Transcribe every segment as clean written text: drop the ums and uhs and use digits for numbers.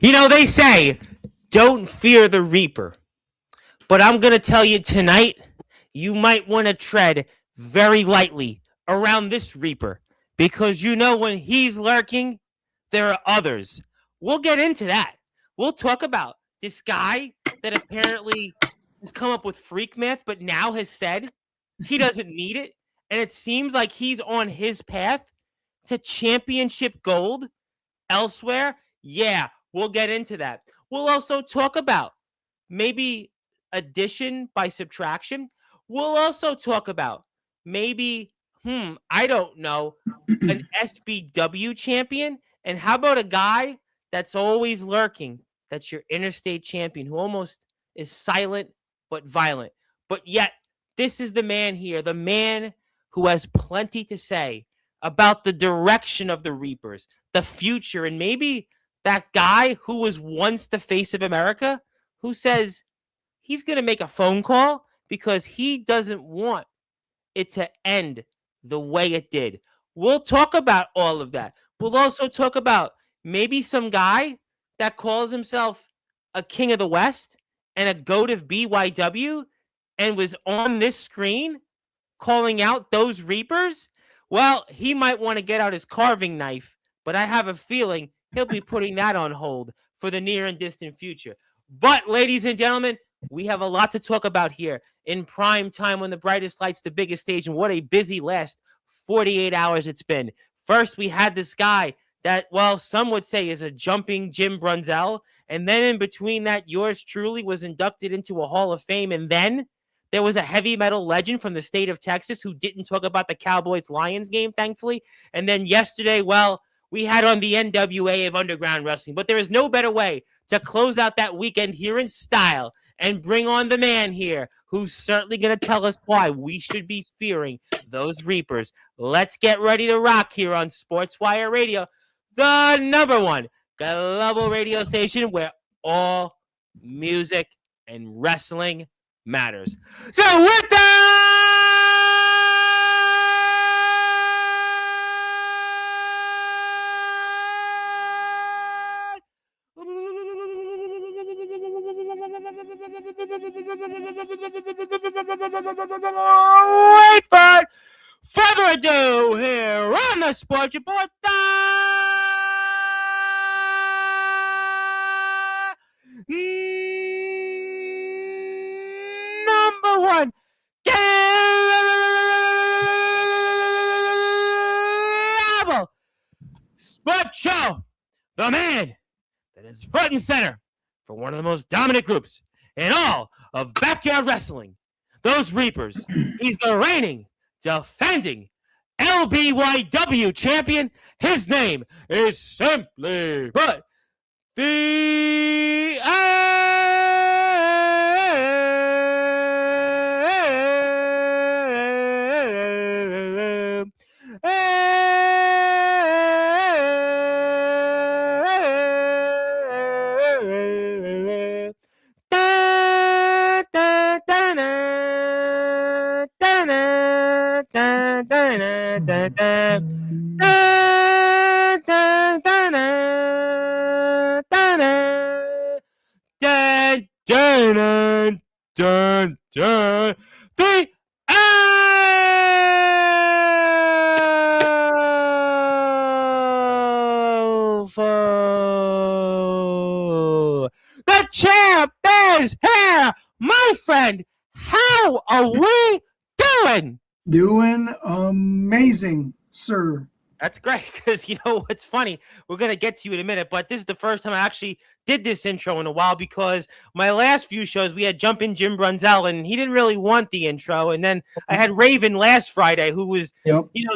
They say, don't fear the reaper. But I'm going to tell you tonight, you might want to tread very lightly around this reaper. Because when he's lurking, there are others. We'll get into that. We'll talk about this guy that apparently has come up with freak math, but now has said he doesn't need it. And it seems like he's on his path to championship gold elsewhere. Yeah, we'll get into that. We'll also talk about maybe addition by subtraction. We'll also talk about maybe, I don't know, an SBW champion. And how about a guy that's always lurking? That's your interstate champion who almost is silent but violent. But yet, this is the man here, the man who has plenty to say about the direction of the Reapers, the future, and maybe that guy who was once the face of America who says he's going to make a phone call because he doesn't want it to end the way it did. We'll talk about all of that. We'll also talk about maybe some guy that calls himself a king of the West and a goat of BYW and was on this screen calling out those Reapers. Well, he might want to get out his carving knife, but I have a feeling he'll be putting that on hold for the near and distant future. But, ladies and gentlemen, we have a lot to talk about here in prime time on the brightest lights, the biggest stage, and what a busy last 48 hours it's been. First, we had this guy that, well, some would say is a jumping Jim Brunzell, and then in between that, yours truly was inducted into a Hall of Fame, and then there was a heavy metal legend from the state of Texas who didn't talk about the Cowboys-Lions game, thankfully, and then yesterday, well, we had on the NWA of Underground Wrestling, but there is no better way to close out that weekend here in style and bring on the man here who's certainly going to tell us why we should be fearing those Reapers. Let's get ready to rock here on Sportswire Radio, the number one global radio station where all music and wrestling matters. So with that, without further ado, here on the Sports Report, number one global sports show, the man that is front and center for one of the most dominant groups in all of backyard wrestling, those Reapers. He's the reigning, defending LBYW champion. His name is simply but the the Alpha. The champ is here, my friend. How are we doing? Doing amazing, sir. That's great, because what's funny, we're going to get to you in a minute, but this is the first time I actually did this intro in a while, because my last few shows, we had Jumpin' Jim Brunzell, and he didn't really want the intro, and then I had Raven last Friday, who was,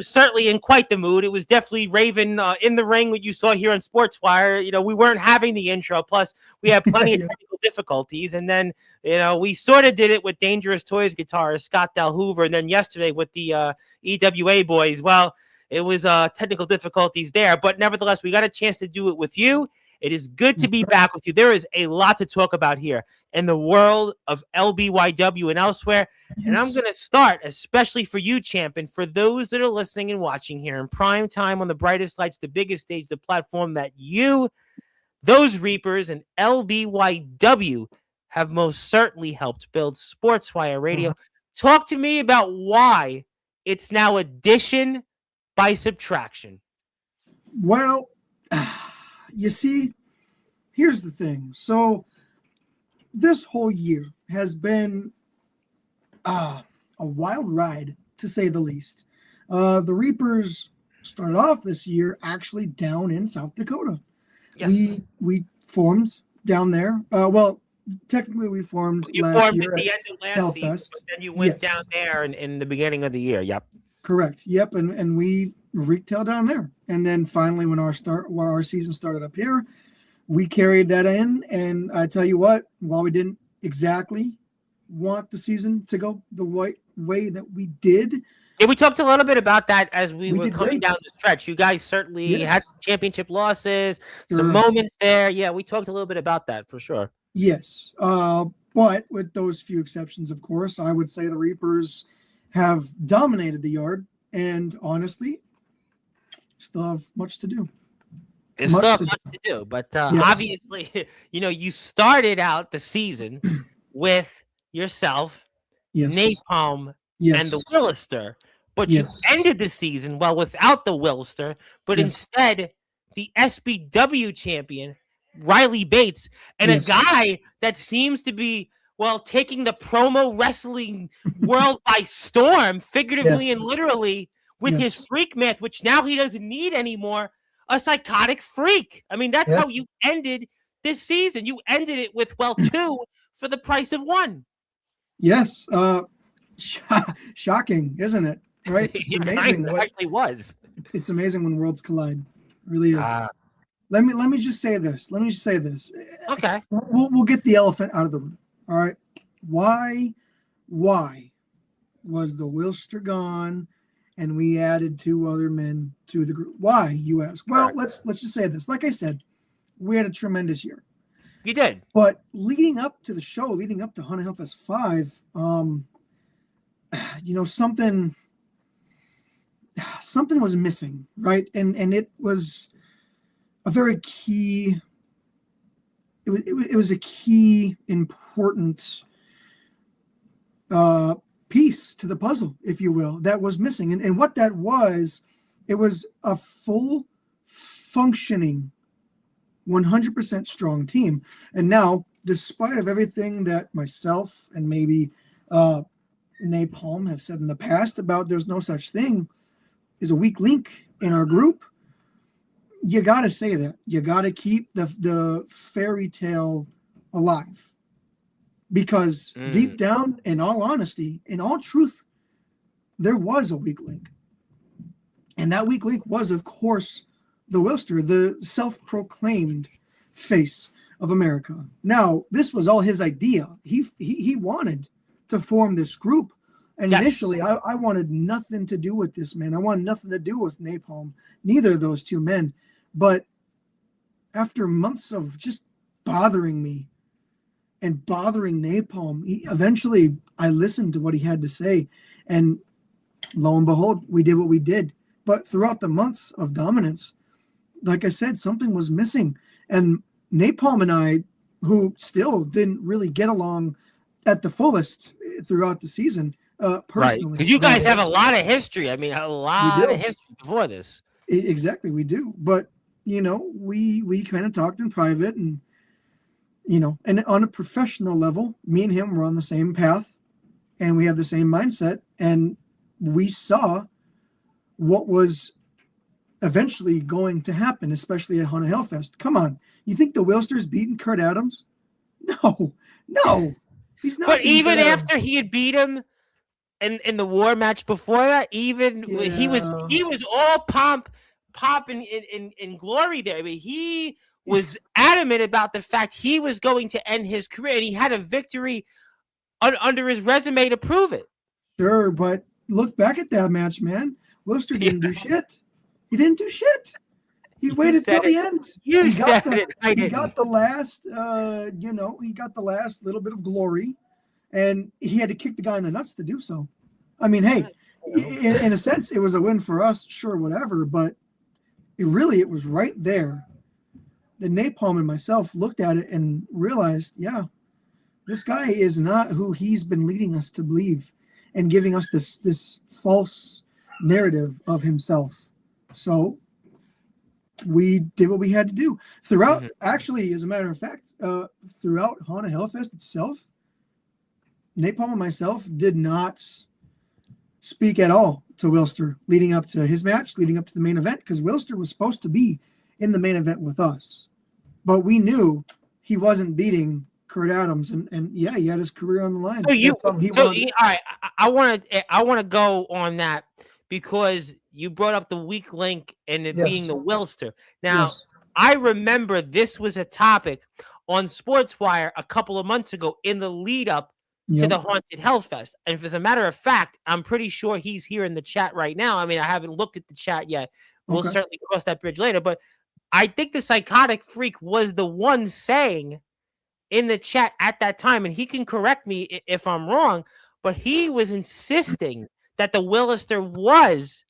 certainly in quite the mood. It was definitely Raven in the ring, what you saw here on Sportswire. We weren't having the intro, plus we had plenty of technical difficulties, and then, we sort of did it with Dangerous Toys guitarist Scott Del Hoover, and then yesterday with the EWA boys. Well, it was technical difficulties there, but nevertheless, we got a chance to do it with you. It is good to be back with you. There is a lot to talk about here in the world of LBYW and elsewhere. Yes. And I'm going to start, especially for you, champ, and for those that are listening and watching here in prime time on the brightest lights, the biggest stage, the platform that you, Those Reapers and LBYW have most certainly helped build Sportswire Radio. Talk to me about why it's now addition by subtraction. Well, you see, here's the thing. So this whole year has been a wild ride, to say the least. The Reapers started off this year actually down in South Dakota. Yes. We formed down there. Well, technically we formed last year at the end of last season, but then you went down there in the beginning of the year. Yep. Correct. Yep. And we wreaked hell down there. And then finally, when our season started up here, we carried that in. And I tell you what, while we didn't exactly want the season to go the way that we did. Yeah, we talked a little bit about that as we were coming down the stretch. You guys certainly had some championship losses, some moments there. Yeah, we talked a little bit about that for sure. Yes. But with those few exceptions, of course, I would say the Reapers have dominated the yard. And honestly, still have much to do. There's still much to do. But obviously, you started out the season with yourself, Napalm, and the Willister. But you ended the season, without the Willister, but instead the SBW champion, Riley Bates, and a guy that seems to be, taking the promo wrestling world by storm, figuratively and literally, with his freak myth, which now he doesn't need anymore, a psychotic freak. I mean, that's how you ended this season. You ended it with, 2 for the price of 1. Yes. Shocking, isn't it? Right? It's amazing. It actually was. It's amazing when worlds collide. It really is. Let me just say this. Okay. We'll get the elephant out of the room. All right. Why was the Willister gone and we added 2 other men to the group? Why, you ask? Well, let's just say this. Like I said, we had a tremendous year. You did. But leading up to the show, leading up to Haunted Hellfest 5, something was missing, right? And it was a very key. It was a key important piece to the puzzle, if you will, that was missing. And what that was, it was a full functioning 100% strong team. And now, despite of everything that myself and maybe Napalm have said in the past about there's no such thing as a weak link in our group, you got to say that. You got to keep the fairy tale alive. Because deep down, in all honesty, in all truth, there was a weak link. And that weak link was, of course, the Willister, the self-proclaimed face of America. Now, this was all his idea. He wanted to form this group. And initially, I wanted nothing to do with this man. I wanted nothing to do with Napalm, neither of those 2 men. But after months of just bothering me and bothering Napalm, eventually I listened to what he had to say. And lo and behold, we did what we did. But throughout the months of dominance, like I said, something was missing. And Napalm and I, who still didn't really get along at the fullest throughout the season, personally. Because you guys have a lot of history. I mean, a lot of history before this. Exactly, we do. But, we kind of talked in private and, and on a professional level, me and him were on the same path and we had the same mindset. And we saw what was eventually going to happen, especially at Haunted Hellfest. Come on. You think the Willister's beating Kurt Adams? No. He's not. But even after he had beat him in the war match before that, he was all pomp and glory there. I mean, he was adamant about the fact he was going to end his career, and he had a victory under his resume to prove it. Sure, but look back at that match, man. Willister didn't do shit. He didn't do shit. He waited till the end. He got the last, he got the last little bit of glory, and he had to kick the guy in the nuts to do so. I mean, hey, in a sense, it was a win for us, sure, whatever, but it was right there the Napalm and myself looked at it and realized, yeah, this guy is not who he's been leading us to believe and giving us this false narrative of himself. So we did what we had to do throughout. Actually, as a matter of fact, throughout Haunted Hellfest itself, Napalm and myself did not speak at all to Wilster leading up to his match, leading up to the main event, because Wilster was supposed to be in the main event with us. But we knew he wasn't beating Kurt Adams, and yeah, he had his career on the line. All right, I want to go on that because you brought up the weak link and it being the Wilster. Now, I remember this was a topic on Sportswire a couple of months ago in the lead up to the Haunted Hellfest. And if as a matter of fact, I'm pretty sure he's here in the chat right now. I mean, I haven't looked at the chat yet. We'll certainly cross that bridge later. But I think the Psychotic Freak was the one saying in the chat at that time, and he can correct me if I'm wrong, but he was insisting that the Willister was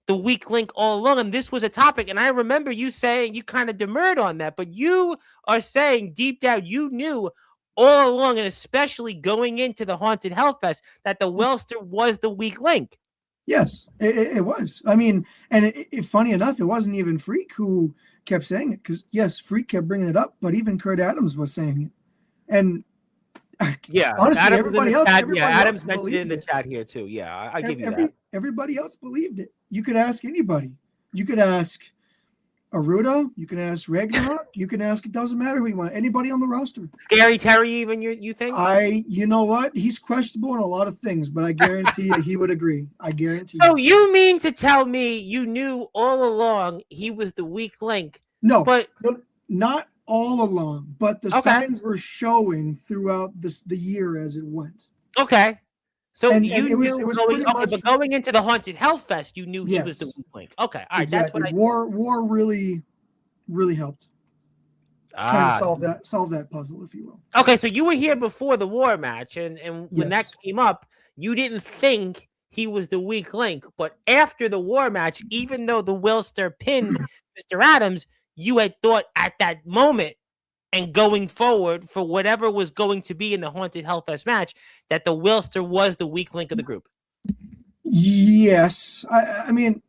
the weak link all along, and this was a topic. And I remember you saying you kind of demurred on that, but you are saying deep down you knew all along, and especially going into the Haunted Hellfest, that the Wilster was the weak link. Yes, it was. I mean, and funny enough, it wasn't even Freak who kept saying it, because yes, Freak kept bringing it up, but even Kurt Adams was saying it. And yeah, honestly, Adams everybody else, Adams mentioned it in the chat here too. Yeah, I give you that. Everybody else believed it. You could ask anybody. You could ask Aruda. You can ask Ragnarok. You can ask. It doesn't matter who you want. Anybody on the roster. Scary Terry, even you think? You know what? He's questionable in a lot of things, but I guarantee you he would agree. I guarantee. So you mean to tell me you knew all along he was the weak link? No, but not all along, but the signs were showing throughout the year as it went. Okay. So and you knew it was but going into the Haunted Hellfest, you knew he was the weak link. Okay. All right. Exactly. That's what War really helped. Kind of solve that puzzle, if you will. Okay, so you were here before the War match, and when that came up, you didn't think he was the weak link, but after the War match, even though the Wilster pinned Mr. Adams, you had thought at that moment and going forward for whatever was going to be in the Haunted Hellfest match that the Wilster was the weak link of the group. Yes, I mean,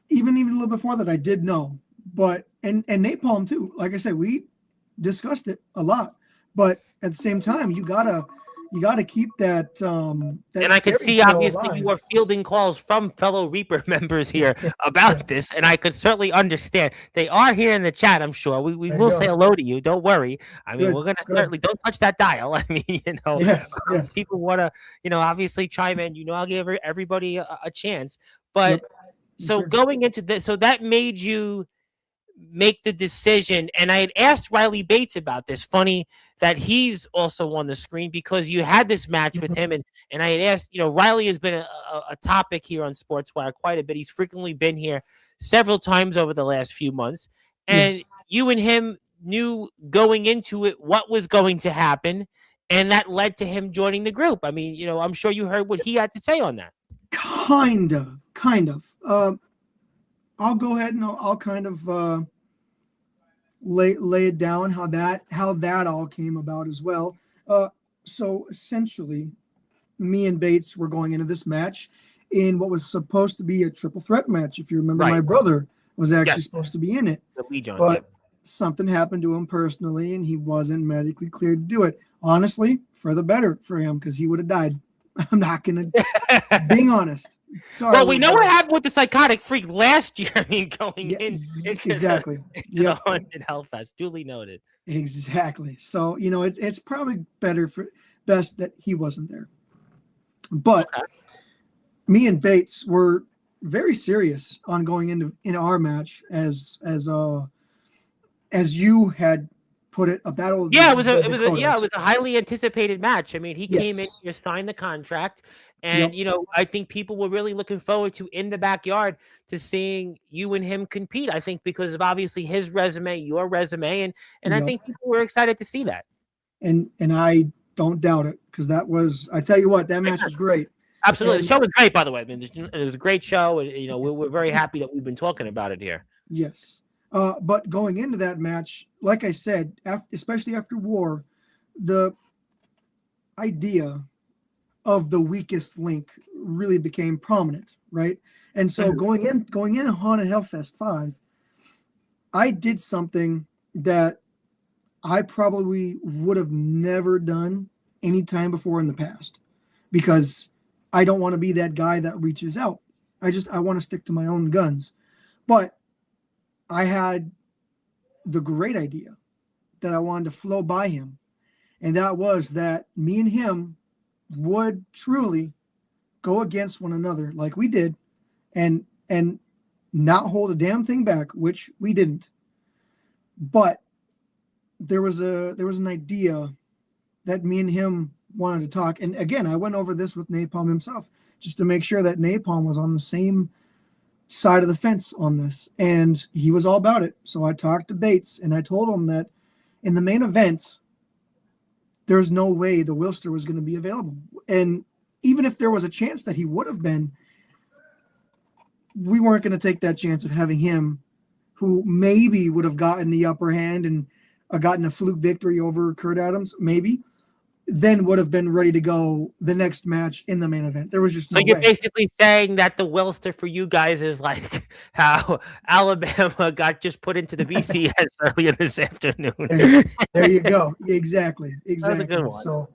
even a little before that, I did know, but and Napalm too. Like I said, we discussed it a lot, but at the same time, you gotta keep that. And I could see obviously you were fielding calls from fellow Reaper members here about this, and I could certainly understand. They are here in the chat, I'm sure. We will say hello to you. Don't worry. I mean, we're gonna certainly don't touch that dial. I mean, yes. People want to, obviously chime in. I'll give everybody a chance. But so going into this, so that made you make the decision. And I had asked Riley Bates about this. Funny that he's also on the screen because you had this match with him. And I had asked, Riley has been a topic here on Sportswire quite a bit. He's frequently been here several times over the last few months. And you and him knew going into it what was going to happen. And that led to him joining the group. I mean, I'm sure you heard what he had to say on that. Kind of. I'll go ahead and I'll kind of lay it down how that all came about as well. So essentially, me and Bates were going into this match in what was supposed to be a triple threat match. If you remember, my brother was actually supposed to be in it, but something happened to him personally, and he wasn't medically cleared to do it. Honestly, for the better for him, because he would have died. I'm not gonna being honest. Sorry, well, we know what happened with the Psychotic Freak last year. I mean, going into the Haunted Hellfest. Duly noted. Exactly. So it's probably best that he wasn't there. But me and Bates were very serious on going into our match as you had put it, a battle. It was a highly anticipated match. I mean, he came in here, signed the contract, and I think people were really looking forward to in the backyard to seeing you and him compete. I think because of obviously his resume, your resume, and I think people were excited to see that. And I don't doubt it, because that was, I tell you what, that match was great. Absolutely, the show was great, by the way. I mean, it was a great show, and we're very happy that we've been talking about it here. Yes. But going into that match, like I said, especially after War, the idea of the weakest link really became prominent, right? And so going in Haunted Hellfest 5, I did something that I probably would have never done any time before in the past, because I don't want to be that guy that reaches out. I want to stick to my own guns. But I had the great idea that I wanted to flow by him. And that was that me and him would truly go against one another like we did, and not hold a damn thing back, which we didn't. But there was an idea that me and him wanted to talk. And again, I went over this with Napalm himself just to make sure that Napalm was on the same side of the fence on this. And he was all about it. So I talked to Bates and I told him that in the main event, there's no way the Wilster was going to be available. And even if there was a chance that he would have been, we weren't going to take that chance of having him, who maybe would have gotten the upper hand and gotten a fluke victory over Kurt Adams, maybe, then would have been ready to go the next match in the main event. There was just no So you're way. basically saying that the Wilster for you guys is like how Alabama got just put into the BCS earlier this afternoon. There you go. Exactly. That was a good one. So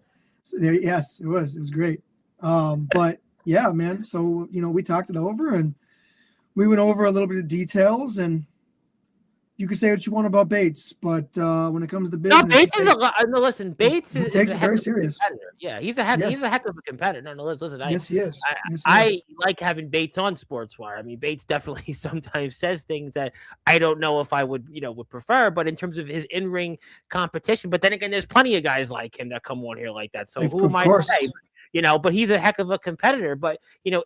there, yes, it was. It was great. But yeah, man. So, we talked it over and we went over a little bit of details, and you can say what you want about Bates, but when it comes to business, No, Bates is a lot. No, listen, Bates he is takes a it heck very of a serious. competitor. Yeah, he's a heck of a competitor. No, listen, Yes, he is. Yes, he is. I like having Bates on Sportswire. I mean, Bates definitely sometimes says things that I don't know if I would prefer, but in terms of his in-ring competition. But then again, there's plenty of guys like him that come on here like that. So who am I to say? But he's a heck of a competitor. But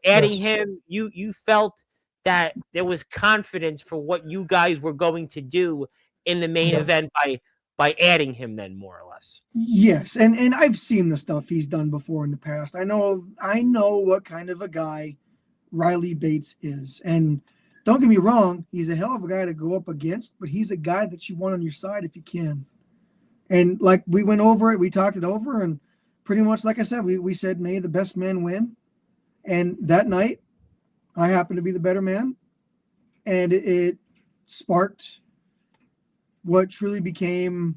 adding him, you felt that there was confidence for what you guys were going to do in the main event by adding him, then, more or less. Yes, and I've seen the stuff he's done before in the past. I know what kind of a guy Riley Bates is. And don't get me wrong, he's a hell of a guy to go up against, but he's a guy that you want on your side if you can. And like we went over it, we talked it over, and pretty much like I said, we said may the best man win. And that night, I happened to be the better man, and it sparked what truly became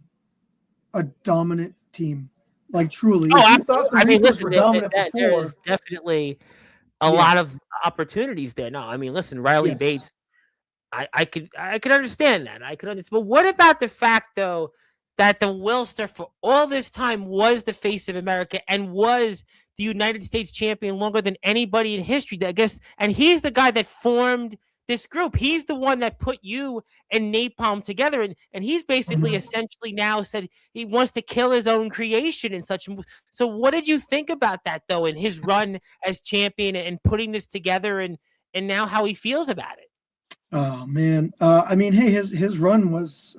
a dominant team. Like, truly. I mean, listen, there's definitely a lot of opportunities there. No, I mean, listen, Riley Bates, I could understand that. I could understand. But what about the fact, though, that the Wilster for all this time was the face of America and was the United States champion longer than anybody in history, I guess. And he's the guy that formed this group. He's the one that put you and Napalm together. And he's basically essentially now said he wants to kill his own creation and such. So what did you think about that, though, in his run as champion and putting this together and now how he feels about it? Oh, man. I mean, hey, his run was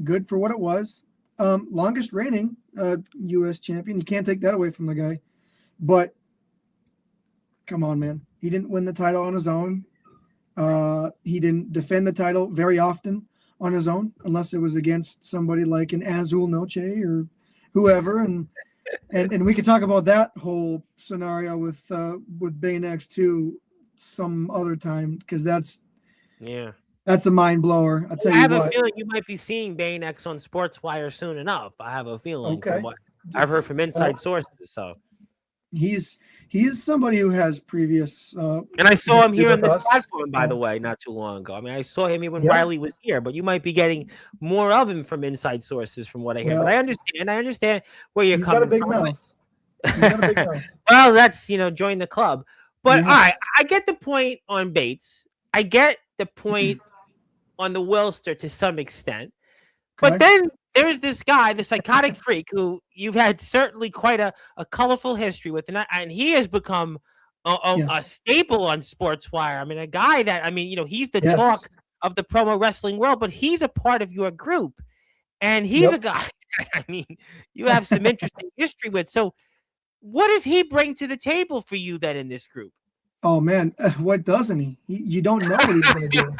good for what it was. Longest reigning U.S. champion. You can't take that away from the guy. But come on, man. He didn't win the title on his own. He didn't defend the title very often on his own, unless it was against somebody like an Azul Noche or whoever. And we could talk about that whole scenario with Bane X2 some other time, because that's a mind blower. I'll tell you what. I have a feeling you might be seeing Bane X on Sportswire soon enough. I have a feeling from what I've heard from inside sources. So he's somebody who has previous. And I saw him here on this platform, by the way, not too long ago. I mean, I saw him when Riley was here, but you might be getting more of him from inside sources, from what I hear. But I understand where you're coming from. He's got a big mouth. Well, that's join the club. But all right, I get the point on Bates. I get the point on the Wilster to some extent. But then there's this guy, the psychotic freak, who you've had certainly quite a colorful history with, and he has become a staple on Sportswire. I mean, a guy that, he's the talk of the promo wrestling world, but he's a part of your group. And he's a guy, you have some interesting history with. So what does he bring to the table for you then in this group? Oh, man, what doesn't he? You don't know what he's going to do.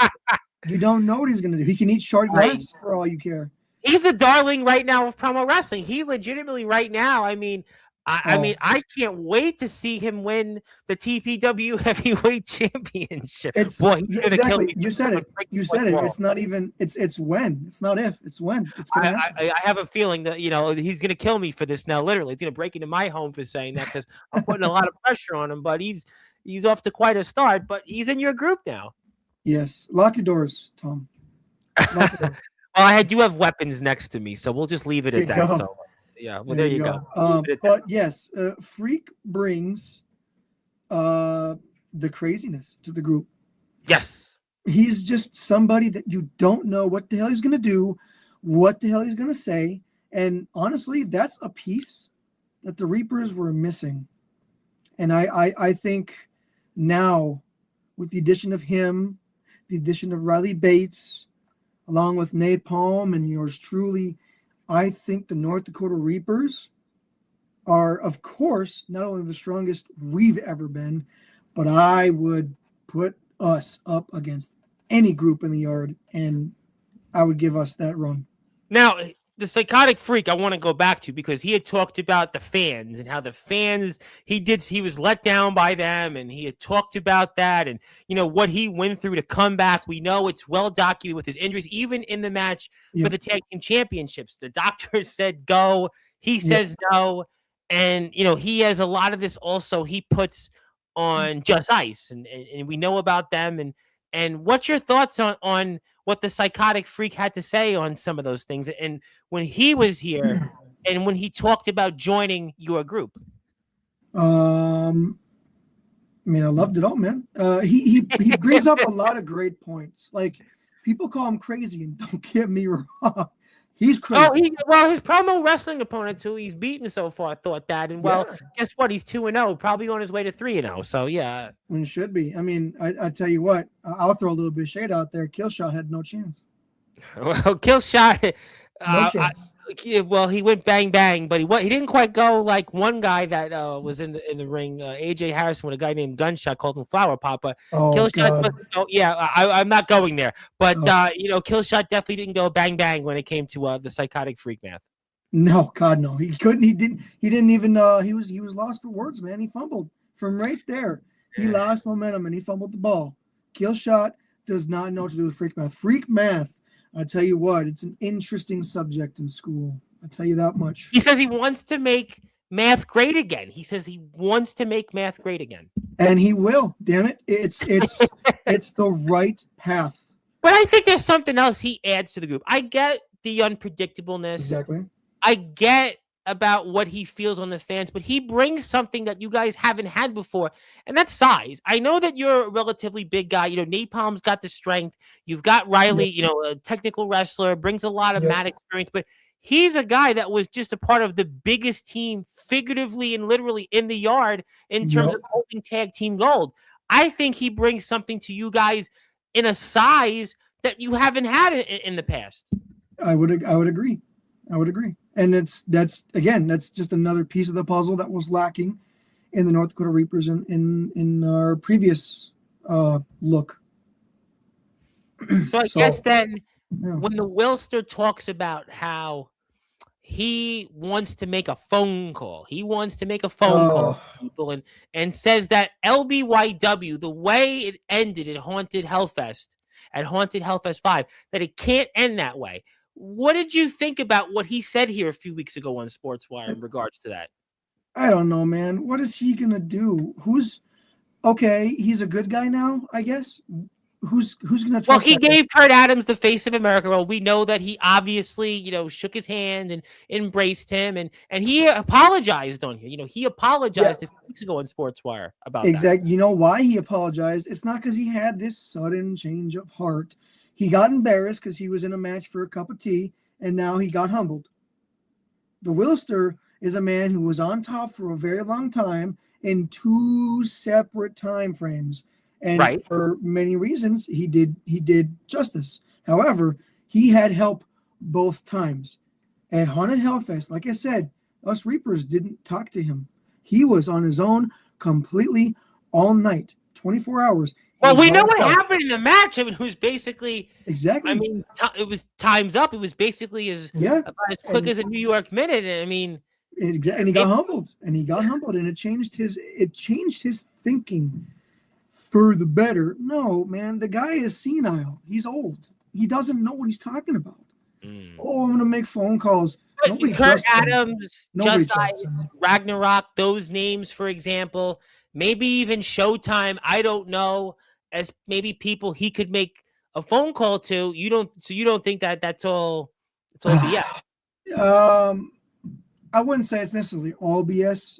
You don't know what he's gonna do. He can eat shard glass for all you care. He's the darling right now of promo wrestling. He legitimately right now. I mean, I can't wait to see him win the TPW Heavyweight Championship. Boy, he's gonna kill me. You said it. You said it. It's not even. It's when. It's not if. It's when. It's gonna happen. I have a feeling that he's gonna kill me for this now. Literally, he's gonna break into my home for saying that because I'm putting a lot of pressure on him. But he's off to quite a start. But he's in your group now. Yes. Lock your doors, Tom. Lock your doors. Well, I do have weapons next to me, so we'll just leave it at that. Go. So, yeah, well, there you go. But yes, Freak brings the craziness to the group. Yes. He's just somebody that you don't know what the hell he's going to do, what the hell he's going to say. And honestly, that's a piece that the Reapers were missing. And I think now, with the addition of him, the addition of Riley Bates, along with Napalm and yours truly, I think the North Dakota Reapers are, of course, not only the strongest we've ever been, but I would put us up against any group in the yard, and I would give us that run. Now, the Psychotic Freak I want to go back to because he had talked about the fans and how the fans, he was let down by them, and he had talked about that and, what he went through to come back. We know it's well documented with his injuries, even in the match for the tag team championships. The doctor said go, he says no, and, he has a lot of this also he puts on Just Ice, and we know about them, and what's your thoughts on what the Psychotic Freak had to say on some of those things, and when he was here, and when he talked about joining your group? I loved it all, man. He brings up a lot of great points. Like, people call him crazy, and don't get me wrong, he's crazy. His promo wrestling opponents who he's beaten so far thought that, and guess what? He's 2-0, probably on his way to 3-0. So yeah, it should be. I mean, I tell you what, I'll throw a little bit of shade out there. Killshot had no chance. Well, Killshot, no chance. He went bang bang, but he didn't quite go like one guy that was in the ring, AJ Harrison, with a guy named Gunshot, called him Flower Pot. But Killshot, I'm not going there. But Killshot definitely didn't go bang bang when it came to the Psychotic Freak math. No, God, no, he couldn't. He didn't even. He was lost for words, man. He fumbled from right there. He lost momentum and he fumbled the ball. Killshot does not know what to do with freak math. Freak math, I tell you what, it's an interesting subject in school. I tell you that much. He says he wants to make math great again. He says he wants to make math great again. And he will. Damn it. It's the right path. But I think there's something else he adds to the group. I get the unpredictableness. Exactly. I get about what he feels on the fans, but he brings something that you guys haven't had before, and that's size. I know that you're a relatively big guy. Napalm's got the strength. You've got Riley, a technical wrestler, brings a lot of mat experience, but he's a guy that was just a part of the biggest team, figuratively and literally, in the yard in terms of holding tag team gold. I think he brings something to you guys in a size that you haven't had in the past. I would agree. And that's just another piece of the puzzle that was lacking in the North Dakota Reapers in our previous look. So I guess then when the Wilster talks about how he wants to make a phone call, to people and says that LBYW, the way it ended at Haunted Hellfest 5, that it can't end that way. What did you think about what he said here a few weeks ago on Sportswire in regards to that? I don't know, man. What is he gonna do? He's a good guy now, I guess. Who's gonna trust? Well, he gave Kurt Adams the face of America. Well, we know that he obviously, shook his hand and embraced him, and he apologized on here. He apologized a few weeks ago on Sportswire about that. You know why he apologized? It's not because he had this sudden change of heart. He got embarrassed because he was in a match for a cup of tea, and now he got humbled. The Wilster is a man who was on top for a very long time in 2 separate time frames. And for many reasons, he did justice. However, he had help both times. At Haunted Hellfest, like I said, us Reapers didn't talk to him. He was on his own completely all night, 24 hours. Well, we know by what himself. happened in the match. I mean, it was basically, Exactly. I mean, it was time's up. It was basically about as quick and as a New York minute. I mean, and he got humbled, and it changed his thinking for the better. No, man, the guy is senile. He's old. He doesn't know what he's talking about. Oh, I'm gonna make phone calls. Nobody Kurt trusts him. Adams, Nobody Just trusts Ice, him. Ragnarok, those names, for example, maybe even Showtime. I don't know, as maybe people he could make a phone call to. You don't think that that's all BS? I wouldn't say it's necessarily all BS.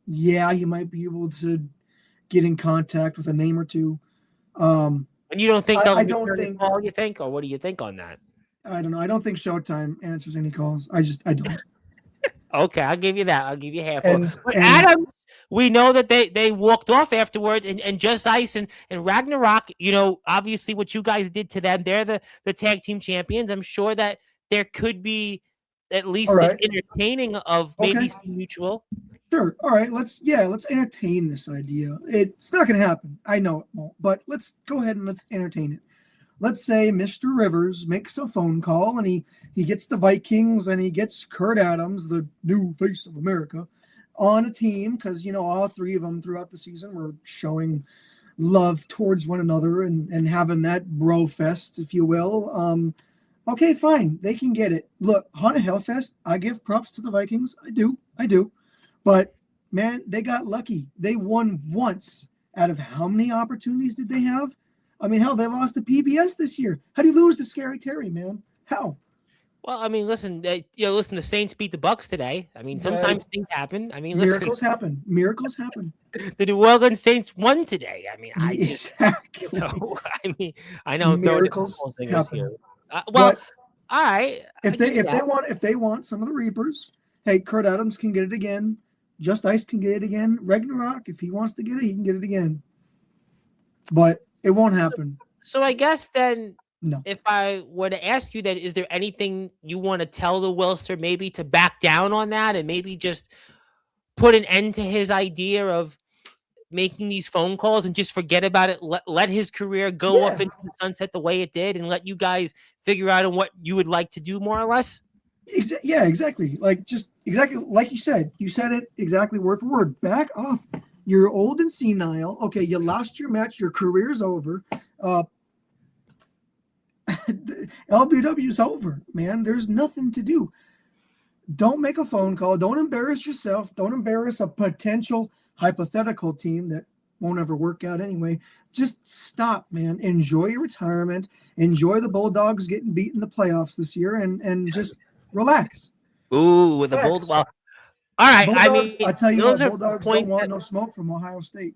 Yeah, he might be able to get in contact with a name or two. And you don't think they'll I don't think. call? You think, or what do you think on that? I don't know. I don't think Showtime answers any calls. I don't. Okay, I'll give you that. I'll give you half. But And Adams, we know that they walked off afterwards, and Just Ice and Ragnarok. Obviously what you guys did to them. They're the tag team champions. I'm sure that there could be at least an entertaining of maybe some mutual. Sure. All right. Let's entertain this idea. It's not going to happen. I know it won't. But let's go ahead and let's entertain it. Let's say Mr. Rivers makes a phone call and he gets the Vikings and he gets Kurt Adams, the new face of America, on a team because, all three of them throughout the season were showing love towards one another and having that bro fest, if you will. Okay, fine. They can get it. Look, Haunted Hellfest, I give props to the Vikings. I do. But, man, they got lucky. They won once out of how many opportunities did they have? I mean, hell, they lost to PBS this year. How do you lose to Scary Terry, man? How? Well, I mean, listen, the Saints beat the Bucks today. I mean, sometimes things happen. I mean, miracles happen. Miracles happen. The New Orleans Saints won today. I mean, exactly. I know miracles happen. Here. All right. If they want some of the Reapers, hey, Kurt Adams can get it again. Just Ice can get it again. Ragnarok, if he wants to get it, he can get it again. But it won't happen. So I guess then, no. If I were to ask you that, is there anything you want to tell the Wilster maybe to back down on that and maybe just put an end to his idea of making these phone calls and just forget about it? Let his career go off into the sunset the way it did and let you guys figure out on what you would like to do more or less? Yeah, exactly. Exactly like you said. You said it exactly word for word. Back off. You're old and senile. Okay, you lost your match. Your career's over. LBW's over, man. There's nothing to do. Don't make a phone call. Don't embarrass yourself. Don't embarrass a potential hypothetical team that won't ever work out anyway. Just stop, man. Enjoy your retirement. Enjoy the Bulldogs getting beat in the playoffs this year and just relax. Ooh, with the Bulldogs. Well, all right. Bulldogs, I tell you what, Bulldogs don't want no smoke from Ohio State.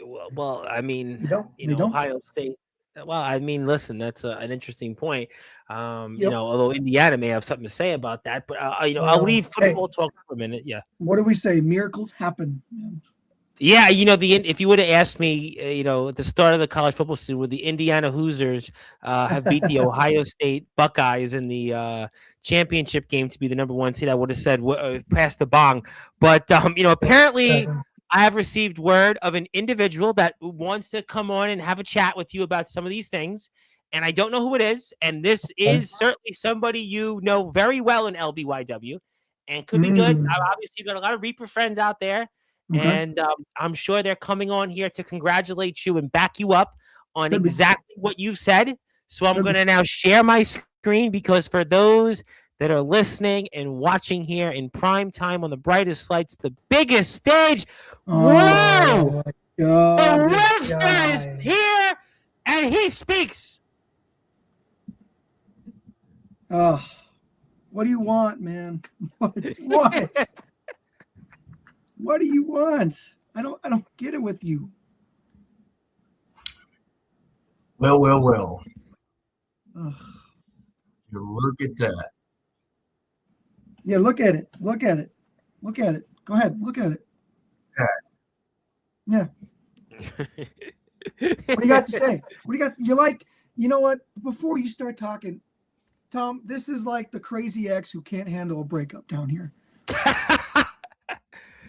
Well, I mean, they don't. Ohio State. Well, I mean, listen, that's an interesting point. Although Indiana may have something to say about that, but I'll leave football talk for a minute. Yeah. What do we say? Miracles happen. Man. Yeah, if you would have asked me, at the start of the college football season, would the Indiana Hoosiers have beat the Ohio State Buckeyes in the championship game to be the number 1 seed, I would have said pass the bong. But apparently, I have received word of an individual that wants to come on and have a chat with you about some of these things, and I don't know who it is. And this is certainly somebody you know very well in LBYW, and could be good. Obviously, you've got a lot of Reaper friends out there. Okay. And I'm sure they're coming on here to congratulate you and back you up on exactly what you've said. So I'm going to now share my screen, because for those that are listening and watching here in prime time on the brightest lights, the biggest stage, whoa! The Wilster is here, and he speaks. Oh, what do you want, man? What? What do you want? I don't get it with you. Well. Ugh. You look at that. Yeah, look at it. Go ahead, look at it. Yeah. What do you got to say? You're like, you know what? Before you start talking, Tom, this is like the crazy ex who can't handle a breakup down here.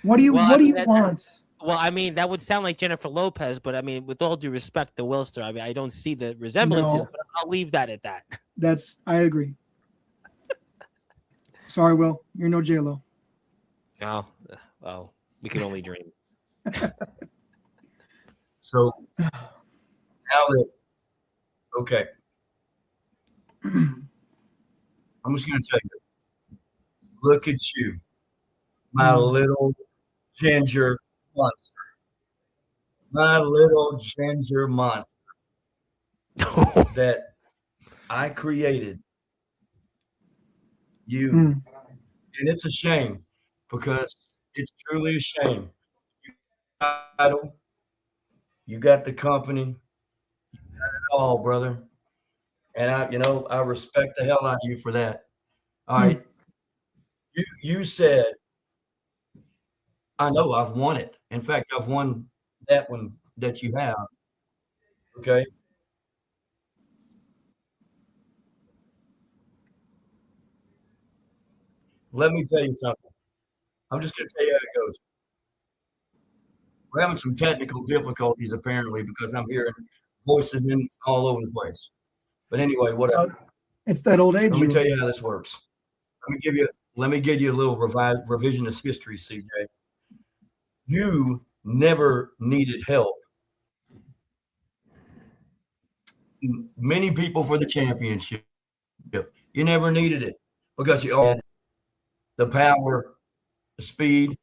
What do you want? Well, I mean, that would sound like Jennifer Lopez, but I mean, with all due respect to Wilster, I mean, I don't see the resemblances, No. but I'll leave that at that. I agree. Sorry, Will. You're no J-Lo. Oh, well, we can only dream. So now that okay, I'm just gonna tell you. Look at you, my little ginger monster. My little ginger monster that I created you. Mm. And it's a shame because it's truly a shame. You got the title, you got the company, you got it all, brother. And I respect the hell out of you for that. All right. You said, I know I've won it. In fact, I've won that one that you have. Okay. Let me tell you something. I'm just going to tell you how it goes. We're having some technical difficulties apparently because I'm hearing voices in all over the place. But anyway, whatever. It's that old age. Let me tell you how this works. Let me give you a little revisionist history, CJ. You never needed help. Many people for the championship. You never needed it because you had the power, the speed,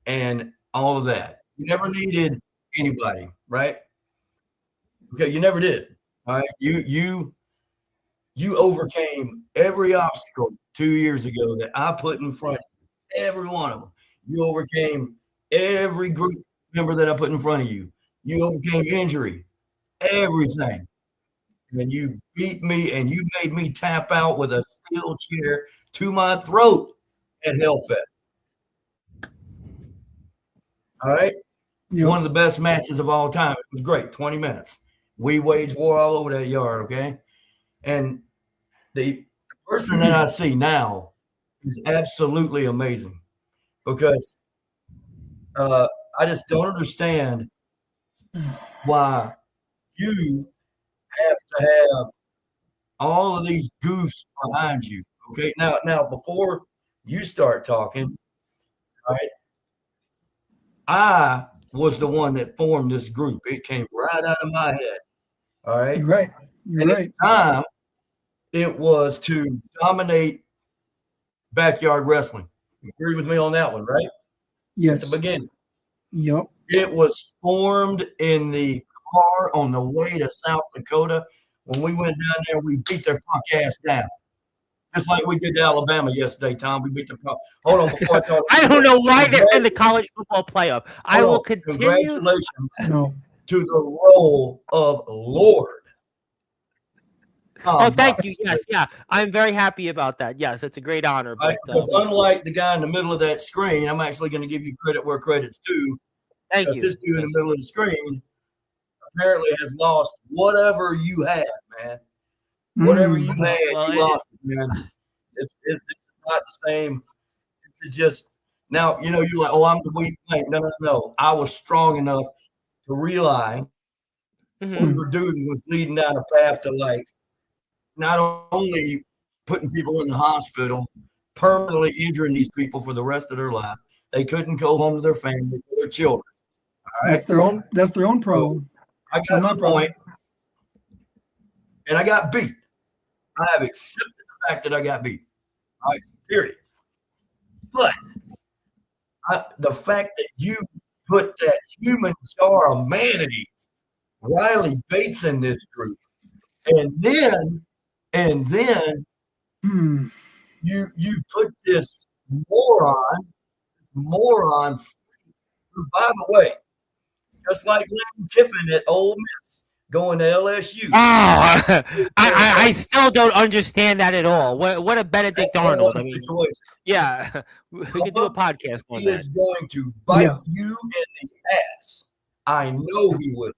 and all of that. You never needed anybody, right? Okay, you never did. All right. You overcame every obstacle 2 years ago that I put in front of you, every one of them. You overcame every group member that I put in front of you. You overcame injury, everything. And you beat me and you made me tap out with a steel chair to my throat at Hellfest. All right? Yep. One of the best matches of all time. It was great, 20 minutes. We waged war all over that yard, okay? And the person that I see now is absolutely amazing because I just don't understand why you have to have all of these goofs behind you. Okay, now before you start talking, all right, I was the one that formed this group. It came right out of my head. All right, You're right. You're and at right. the time, it was to dominate backyard wrestling. You agree with me on that one, right? At Yes. the beginning. Yep. It was formed in the car on the way to South Dakota. When we went down there, we beat their punk ass down. Just like we did to Alabama yesterday, Tom. We beat the punk. Hold on, before I talk. I don't know why they're in the college football playoff. I will continue. Congratulations No. to the role of Lord. Oh, thank you. Yes, yeah. I'm very happy about that. Yes, it's a great honor. But Because unlike the guy in the middle of that screen, I'm actually going to give you credit where credit's due. thank Because you. this dude in the middle of the screen apparently has lost whatever you had, man. Whatever you had, Well, you lost it, man. It's not the same. It's just now, you're like, oh, I'm the weak link. No. I was strong enough to realize what we were doing was leading down a path to like not only putting people in the hospital, permanently injuring these people for the rest of their lives. They couldn't go home to their family, to their children. All right? That's their own problem. I got my point, and I got beat. I have accepted the fact that I got beat. All right, period. But the fact that you put that human jar of mayonnaise, Riley Bates, in this group, and then you put this moron, who, by the way, just like Lane Kiffin at Ole Miss, going to LSU. Oh, I still don't understand that at all. What a Benedict Arnold. I mean, yeah, we could do a podcast on he that. is going to bite you in the ass. I know he will.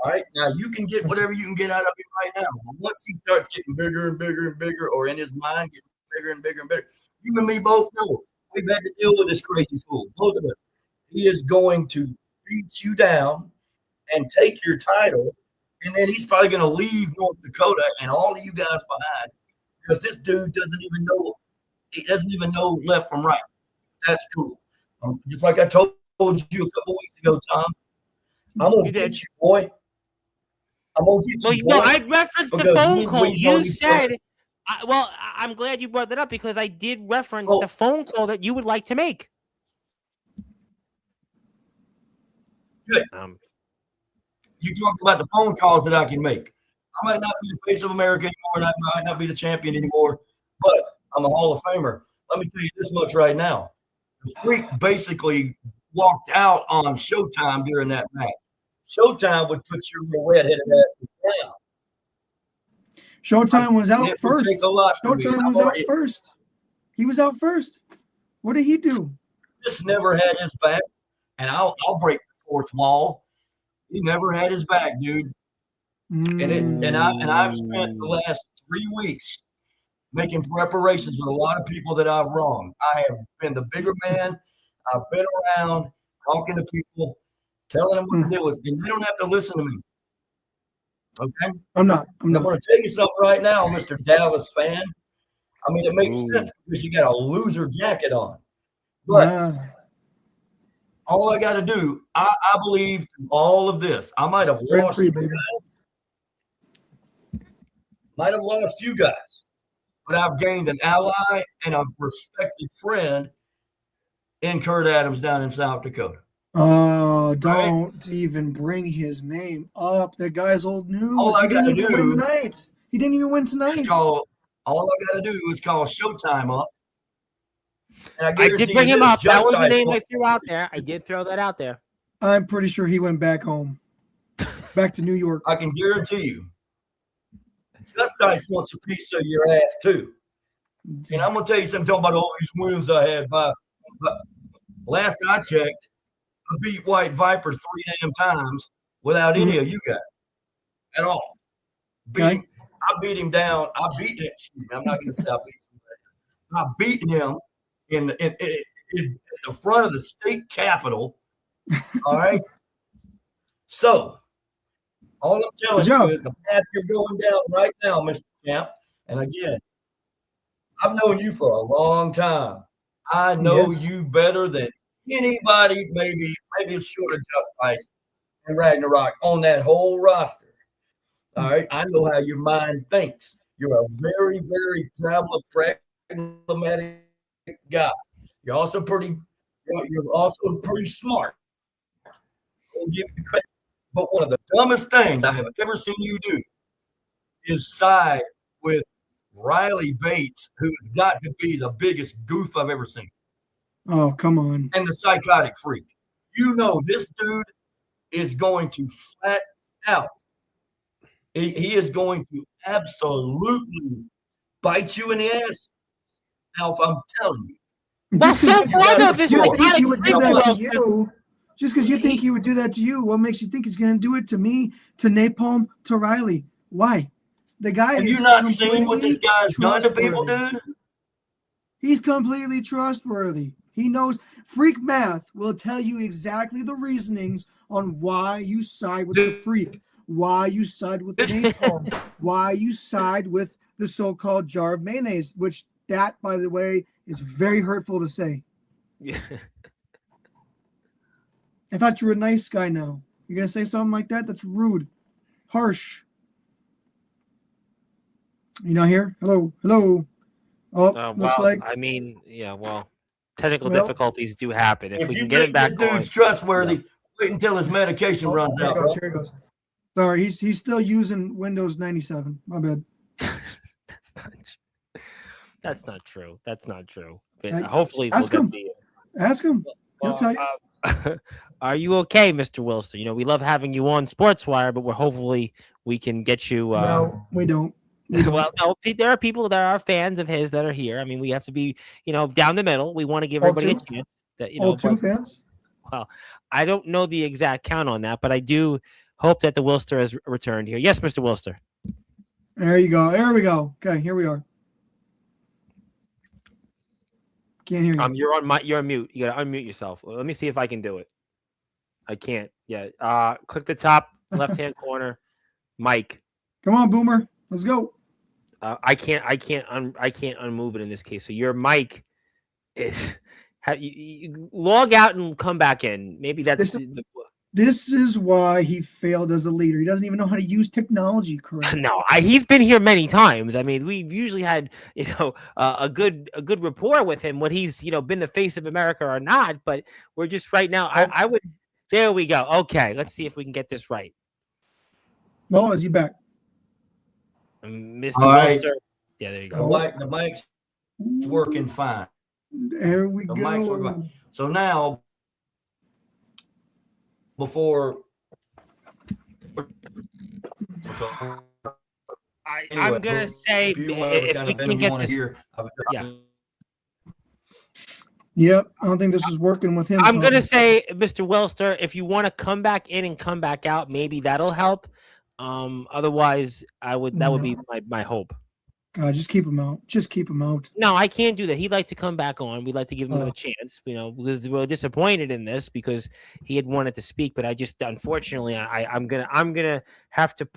All right, now you can get whatever you can get out of him right now. But once he starts getting bigger and bigger and bigger, or in his mind getting bigger and bigger and bigger, you and me both know we've had to deal with this crazy fool. Both of us. He is going to beat you down and take your title, and then he's probably going to leave North Dakota and all of you guys behind because this dude doesn't even know. He doesn't even know left from right. That's cool. Just like I told you a couple weeks ago, Tom, I'm going to get you, boy. I'm going to get you, boy. I referenced the phone call. You said, I'm glad you brought that up because I did reference the phone call that you would like to make. Good. You talked about the phone calls that I can make. I might not be the face of America anymore, and I might not be the champion anymore, but I'm a Hall of Famer. Let me tell you this much right now. The Freak basically walked out on Showtime during that match. Showtime would put your little red-headed ass down. Showtime was out first. Showtime was out first. He was out first. What did he do? Just never had his back, and I'll break the fourth wall. He never had his back, dude. And I've spent the last 3 weeks making preparations with a lot of people that I've wronged. I have been the bigger man. I've been around talking to people, telling them what to do with, and they don't have to listen to me. Okay? I'm not. I'm going to tell you something right now, Mr. Dallas fan. I mean, it makes sense because you got a loser jacket on. But all I got to do, I believe through all of this, I might have lost you guys. Might have lost you guys. But I've gained an ally and a respected friend in Kurt Adams down in South Dakota. Oh, don't even bring his name up. That guy's old news. All I got to do tonight. He didn't even win tonight. All I got to do is call Showtime up. And I did bring him up. That was the name I threw out there. I did throw that out there. I'm pretty sure he went back home. Back to New York. I can guarantee you. Justice wants a piece of your ass too. And I'm gonna tell you something about all these wins I had. But last I checked, I beat White Viper 3 damn times without any of you guys at all. I beat him down. I beat him. I'm not gonna say I beat him. I beat him in the front of the state capitol. All right. So. All I'm telling you is the path you're going down right now, Mr. Champ. And again, I've known you for a long time. I know you better than anybody, maybe short of Justice and Ragnarok on that whole roster. All right. I know how your mind thinks. You're a very, very pragmatic guy. You're also pretty smart. I'll give you credit. But one of the dumbest things I have ever seen you do is side with Riley Bates, who has got to be the biggest goof I've ever seen. Oh, come on. And the psychotic freak. You know this dude is going to flat out. He is going to absolutely bite you in the ass. Alf, I'm telling you. Just because you think he would do that to you, what makes you think he's going to do it to me, to Napalm, to Riley? Why? The guy have you not seen what this guy's done to people, dude? He's completely trustworthy. He knows. Freak math will tell you exactly the reasonings on why you side with the freak, why you side with the Napalm, why you side with the so-called jar of mayonnaise, which that, by the way, is very hurtful to say. Yeah. I thought you were a nice guy now. You're going to say something like that? That's rude. Harsh. You not here? Hello? Hello? Oh, looks like. I mean, technical difficulties do happen. If we can get it back this dude's trustworthy, wait until his medication runs out. Here it goes. Sorry, he's still using Windows 97. My bad. That's not true. That's not true. But hopefully we'll get Ask him. He'll tell you. Are you okay, Mr. Wilster? You know, we love having you on Sportswire, but hopefully we can get you. No, we don't. Well, no, there are people that are fans of his that are here. I mean, we have to be, down the middle. We want to give everybody a chance. All two fans? Well, I don't know the exact count on that, but I do hope that the Wilster has returned here. Yes, Mr. Wilster. There you go. There we go. Okay, here we are. Can't hear you. You're on mute. You gotta unmute yourself. Let me see if I can do it. I can't. Yeah. Click the top left-hand corner. Mike. Come on, Boomer. Let's go. I can't unmove it in this case. So your mic is you log out and come back in. Maybe that's This is why he failed as a leader. He doesn't even know how to use technology correctly. No, he's been here many times. I mean, we've usually had a good rapport with him when he's been the face of America or not. But we're just right now. I would. There we go. Okay, let's see if we can get this right. Well, is he back? Mr. Right. Wilster. Yeah, there you go. The mic's working fine. There we go. Mic's working fine. So now, before I'm gonna say if we can get this. Yep, I don't think this is working with him. I'm gonna say, Mr. Wilster, if you want to come back in and come back out, maybe that'll help. Otherwise, that would be my hope. God, just keep him out. Just keep him out. No, I can't do that. He'd like to come back on. We'd like to give him a chance, because we're disappointed in this because he had wanted to speak, but I just unfortunately I'm gonna have to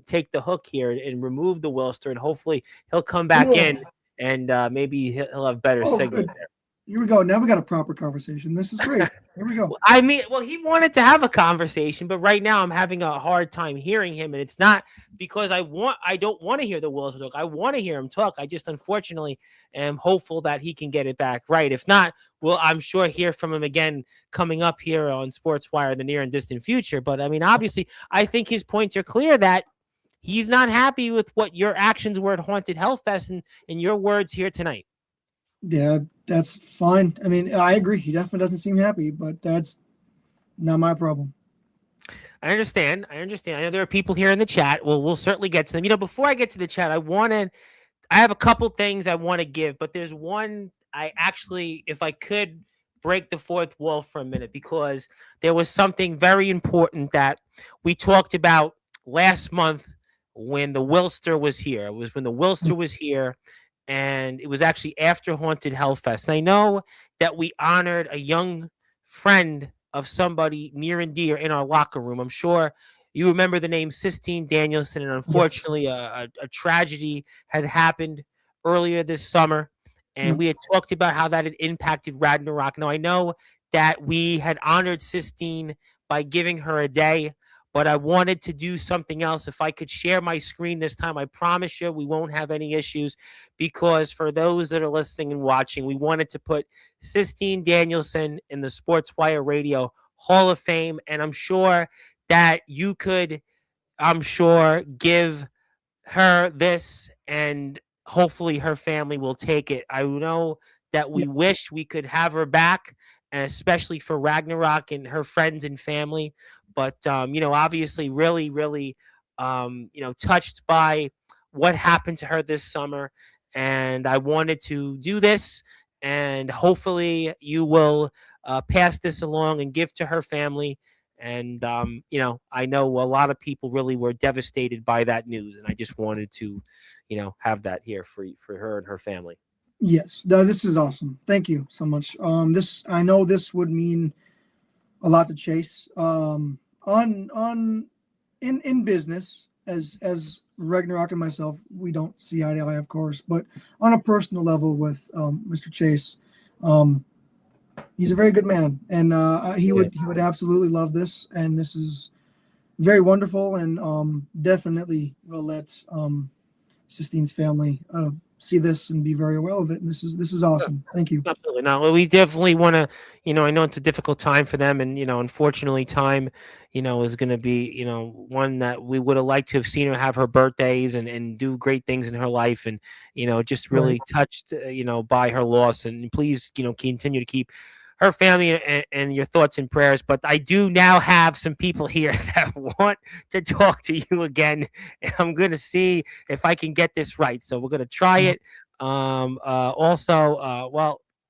take the hook here and remove the Wilster, and hopefully he'll come back in and maybe he'll have better signal there. Here we go. Now we got a proper conversation. This is great. Here we go. I mean, he wanted to have a conversation, but right now I'm having a hard time hearing him, and it's not because I don't want to hear the Wilson talk. I want to hear him talk. I just unfortunately am hopeful that he can get it back right. If not, I'm sure hear from him again coming up here on Sportswire in the near and distant future. But I mean, obviously, I think his points are clear that he's not happy with what your actions were at Haunted Hellfest and your words here tonight. Yeah, that's fine. I mean, I agree. He definitely doesn't seem happy, but that's not my problem. I understand. I know there are people here in the chat. Well, we'll certainly get to them. Before I get to the chat, I have a couple things I want to give, but there's one I actually, if I could break the fourth wall for a minute, because there was something very important that we talked about last month when the Wilster was here. It was when the Wilster was here. And it was actually after Haunted Hellfest. And I know that we honored a young friend of somebody near and dear in our locker room. I'm sure you remember the name Sistine Danielson. And unfortunately, a tragedy had happened earlier this summer. And we had talked about how that had impacted Ragnarok. Now, I know that we had honored Sistine by giving her a day, but I wanted to do something else. If I could share my screen this time, I promise you we won't have any issues, because for those that are listening and watching, we wanted to put Sistine Danielson in the Sportswire Radio Hall of Fame. And I'm sure that you could, give her this, and hopefully her family will take it. I know that we wish we could have her back, and especially for Ragnarok and her friends and family. But, obviously really, really, touched by what happened to her this summer. And I wanted to do this, and hopefully you will pass this along and give to her family. And, I know a lot of people really were devastated by that news. And I just wanted to, have that here for her and her family. Yes, this is awesome. Thank you so much. I know this would mean a lot to Chase. In business, as Ragnarok and myself, we don't see eye to eye, of course, but on a personal level with Mr. Chase, he's a very good man, and he would absolutely love this, and this is very wonderful, and definitely will let Sistine's family see this and be very aware of it. And this is awesome. Thank you. Absolutely. No, we definitely want to, I know it's a difficult time for them, and, unfortunately time, is going to be, one that we would have liked to have seen her have her birthdays and do great things in her life. And, just really touched, by her loss. And please, continue to keep her family and your thoughts and prayers. But I do now have some people here that want to talk to you again, and I'm going to see if I can get this right. So we're going to try it. Well,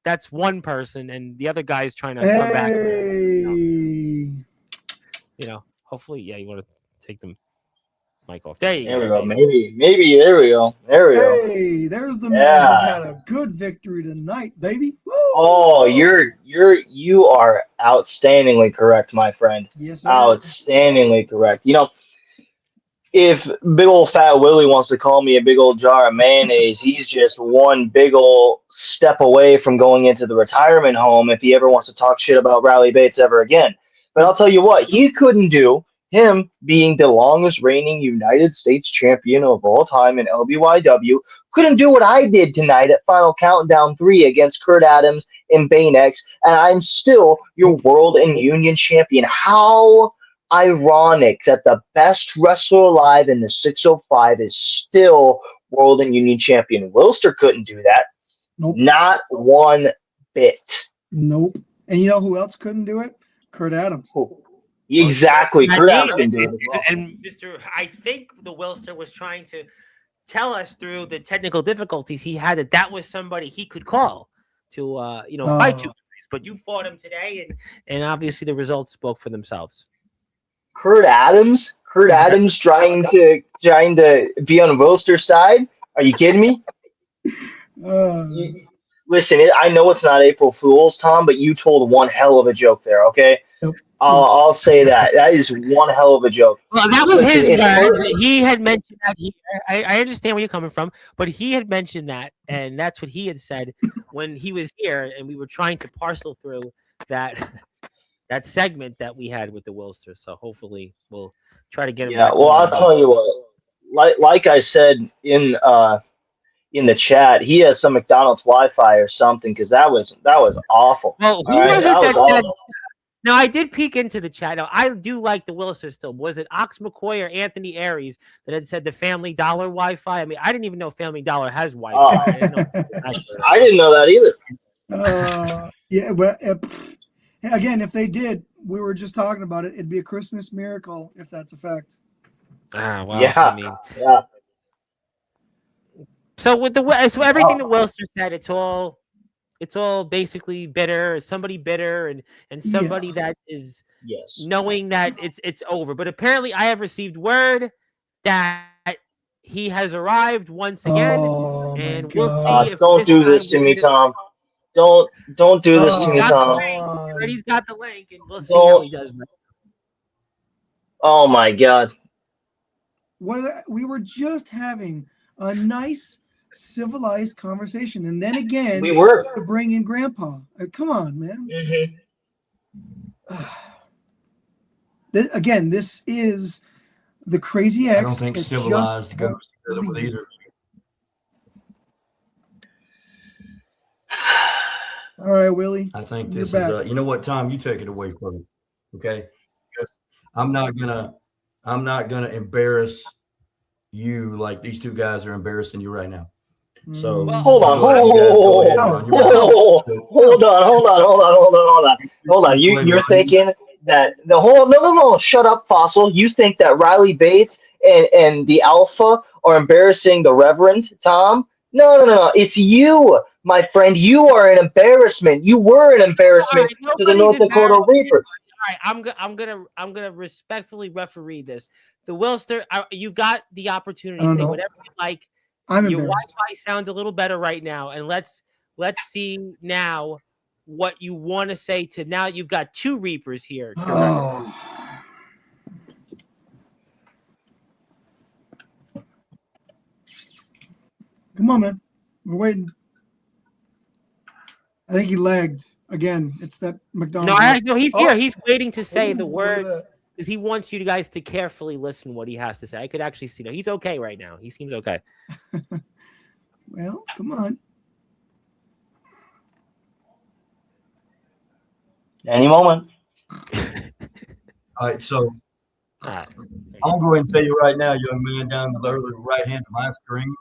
that's one person, and the other guy is trying to come back. Hopefully, you want to take them. mic off. There you There we go. go. Maybe. There we go. There we go. Hey, there's the man who Yeah. had a good victory tonight, baby. Woo! Oh, you are outstandingly correct, my friend. Yes, sir. Outstandingly correct. If big old fat Willie wants to call me a big old jar of mayonnaise, he's just one big old step away from going into the retirement home if he ever wants to talk shit about Riley Bates ever again. But I'll tell you what, he couldn't do, him being the longest reigning United States champion of all time in LBYW, couldn't do what I did tonight at Final Countdown 3 against Kurt Adams and Bane X, and I'm still your world and union champion. How ironic that the best wrestler alive in the 605 is still world and union champion. Wilster couldn't do that. Nope. Not one bit. Nope. And you know who else couldn't do it? Kurt Adams. Exactly. I Kurt did. Adams couldn't do it as well. And Mr. I think the Wilster was trying to tell us through the technical difficulties he had that was somebody he could call to fight you. But you fought him today, and obviously the results spoke for themselves. Kurt Adams trying to be on Wilster's side. Are you kidding me? Listen, I know it's not April Fool's, Tom, but you told one hell of a joke there. Okay, Yep. I'll say that. That is one hell of a joke. Well, that was Listen, his words. He had mentioned that. I understand where you're coming from, but he had mentioned that, and that's what he had said when he was here, and we were trying to parcel through that segment that we had with the Wilster. So hopefully we'll try to get him. Yeah, well, I'll tell you what. Like I said in the chat, he has some McDonald's Wi-Fi or something because that was awful. Well, who was it that said? Now, I did peek into the chat. Now, I do like the Wilster still. Was it Ox McCoy or Anthony Aries that had said the Family Dollar Wi-Fi? I mean, I didn't even know Family Dollar has Wi-Fi. I didn't know that either. Yeah, well, again, if they did, we were just talking about it. It'd be a Christmas miracle if that's a fact. Well, yeah. I mean, yeah. So everything that Wilster said, it's all basically bitter. Somebody bitter and somebody that is knowing that it's over. But apparently, I have received word that he has arrived once again, and we'll see. If don't do this to me, Tom. Don't do this to me, Tom. He's got the link, and we'll see how he does. Oh my God! We were just having a nice, civilized conversation, and then again, we were to bring in Grandpa. Come on, man. Again, this is the Crazy X. I don't think civilized goes together with either. All right, Willie. I think this is you know what, Tom, you take it away first, okay? Because I'm not gonna embarrass you like these two guys are embarrassing you right now. So hold on. You're thinking that the whole no, shut up, Fossil. You think that Riley Bates and the Alpha are embarrassing the Reverend Tom? No. It's you, my friend. You are an embarrassment. You were an embarrassment to the North Dakota Reapers. All right, I'm gonna respectfully referee this. The Wilster, you've got the opportunity to say whatever you like. Your Wi-Fi sounds a little better right now, and let's see now what you want to say to now. You've got two Reapers here. Come on, man. We're waiting. I think he lagged again. It's that McDonald's. No, he's here. He's waiting to say the word because he wants you guys to carefully listen what he has to say. I could actually see. No, he's okay right now. He seems okay. Well, come on. Any moment. All right, so I'm going to go ahead and tell you right now, young man down the lower right hand of my screen,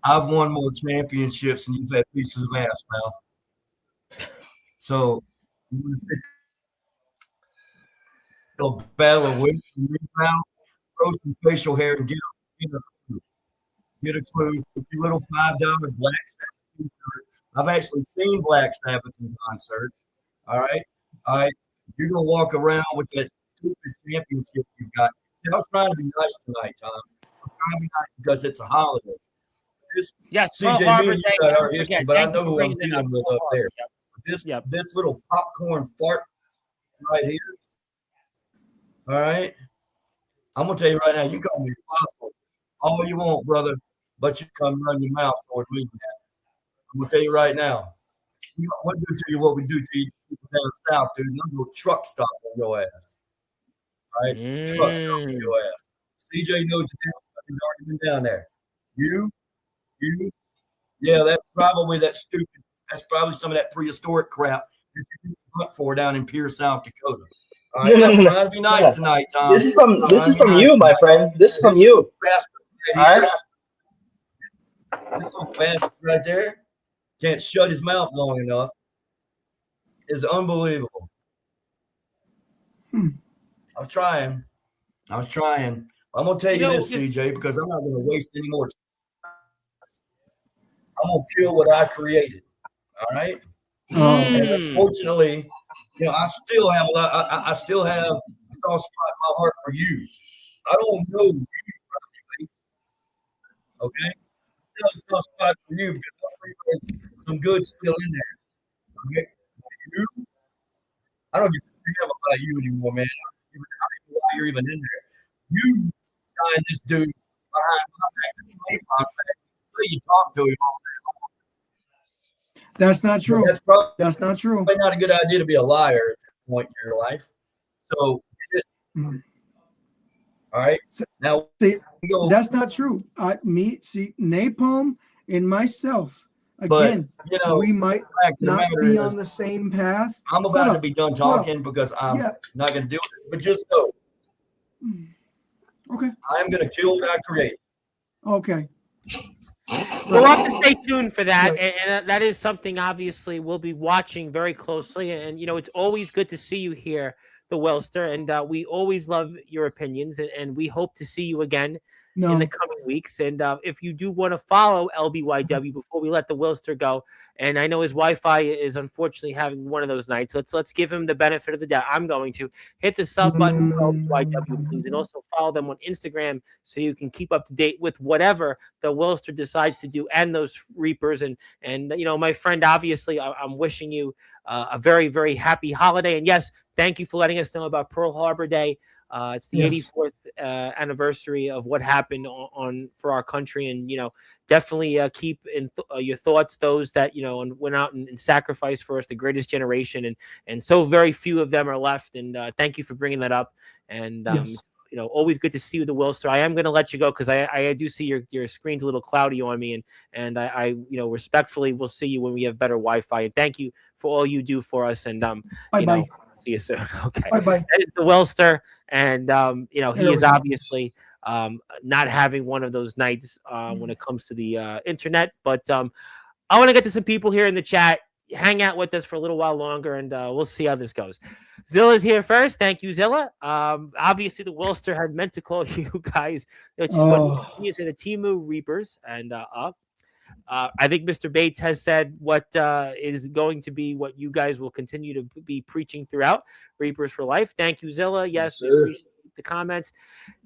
I've won more championships than you've had pieces of ass, pal. So you'll battle a weight and rebound, grow some facial hair, and get a clue. With your little $5 Black Sabbath t-shirt. I've actually seen Black Sabbath in concert. All right. You're gonna walk around with that stupid championship you've got I was trying to be nice tonight, Tom. I'm trying to be nice because it's a holiday. Yes, Pearl CJ, me Harbor and you Day. got our Again, history, but I thank you know for who I'm bringing that dealing up. with Pearl up Harbor, there. Yep. This little popcorn fart right here. All right. I'm gonna tell you right now, you call me responsible all you want, brother, but you come run your mouth toward me. I'm gonna tell you right now. What do to you what we do to you people down south, dude. I'm gonna truck stop on your ass. All right? Truck stop on Mm. your ass. CJ knows you down, he's already been down there. You, yeah, that's probably that stupid. That's probably some of that prehistoric crap that you hunt for down in Pierce, South Dakota. All right, No, I no, was no. trying to be nice Yeah. tonight, Tom. This is from Trying to be nice you, my tonight. friend. This is from This you. little bastard All right here, right. this little bastard right there can't shut his mouth long enough. It's unbelievable. Hmm. I was trying. I'm gonna tell You you know, this, CJ, because I'm not gonna waste any more time. I'm gonna kill what I created. All right. Oh, And unfortunately, I still have a lot. I still have a soft spot in my heart for you. I don't know you, probably, okay? Still have a soft spot for you because there's some good still in there. Okay? You, I don't give a damn about you anymore, man. I don't even know why you're even in there. You signed this dude behind my back, so you talk to him all day long. that's not But true. that's probably That's not true. not a good idea to be a liar at this point in your life. So, Mm. all right. So- Now, See, go. that's not true. Napalm and myself, But again, the we might fact of the not matter be is, on the same path. I'm Hold about to up. be done Hold up. talking because I'm Yeah. not going to do it. But just know, Okay. I'm going to kill what I create. Okay. we'll have to stay tuned for that, Right. and that is something obviously we'll be watching very closely. And it's always good to see you here, the Welster, and we always love your opinions, and we hope to see you again in the No. coming weeks. And if you do want to follow LBYW before we let the Wilster go, and I know his Wi-Fi is unfortunately having one of those nights, let's give him the benefit of the doubt. I'm going to hit the sub button for LBYW, please, and also follow them on Instagram so you can keep up to date with whatever the Wilster decides to do and those Reapers. And my friend, obviously, I'm wishing you a very, very happy holiday. And yes, thank you for letting us know about Pearl Harbor Day. It's the Yes. 84th anniversary of what happened on for our country, and definitely keep in your thoughts those that went out and sacrificed for us, the greatest generation, and so very few of them are left. And thank you for bringing that up. And Yes. always good to see you, the Wilster. I am going to let you go because I do see your screen's a little cloudy on me, and I respectfully will see you when we have better Wi-Fi. And thank you for all you do for us. And Bye-bye. see you soon. Okay. Bye-bye. That is the Welster, and he There is we go. obviously not having one of those nights when it comes to the internet. But I want to get to some people here in the chat. Hang out with us for a little while longer, and we'll see how this goes. Zilla's here first. Thank you, Zilla. Obviously, the Wilster had meant to call you guys. Oh. He is in the Timu Reapers, and I think Mr. Bates has said what is going to be what you guys will continue to be preaching throughout Reapers for Life. Thank you, Zilla. Yes, we appreciate the comments.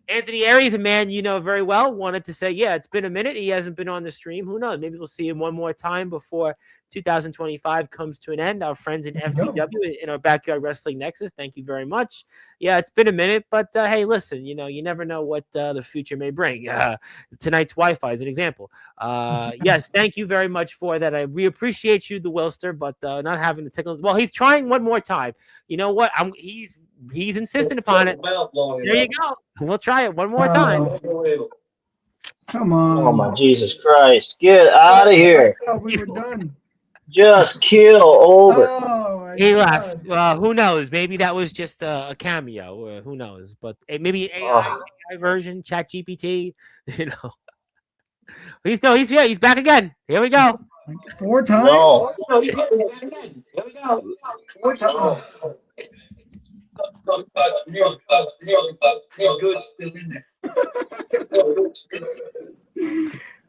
Anthony Aries, a man you know very well, wanted to say, yeah, it's been a minute. He hasn't been on the stream. Who knows? Maybe we'll see him one more time before 2025 comes to an end. Our friends in FBW in our Backyard Wrestling Nexus, thank you very much. Yeah, it's been a minute, but hey, listen, you never know what the future may bring. Tonight's Wi-Fi is an example. Yes, thank you very much for that. We appreciate you, the Wilster, but not having the technical. Well, he's trying one more time. You know what? He's insistent upon it. There you go. We'll try it one more time. Come on. Oh my Jesus Christ! Get out of here! I thought we were done. Just kill over. Oh, my He God. left. Well, who knows? Maybe that was just a cameo. Who knows? But maybe AI version, Chat GPT. He's back again. Here we go. Like 4 times? No. Here we go. 4 times.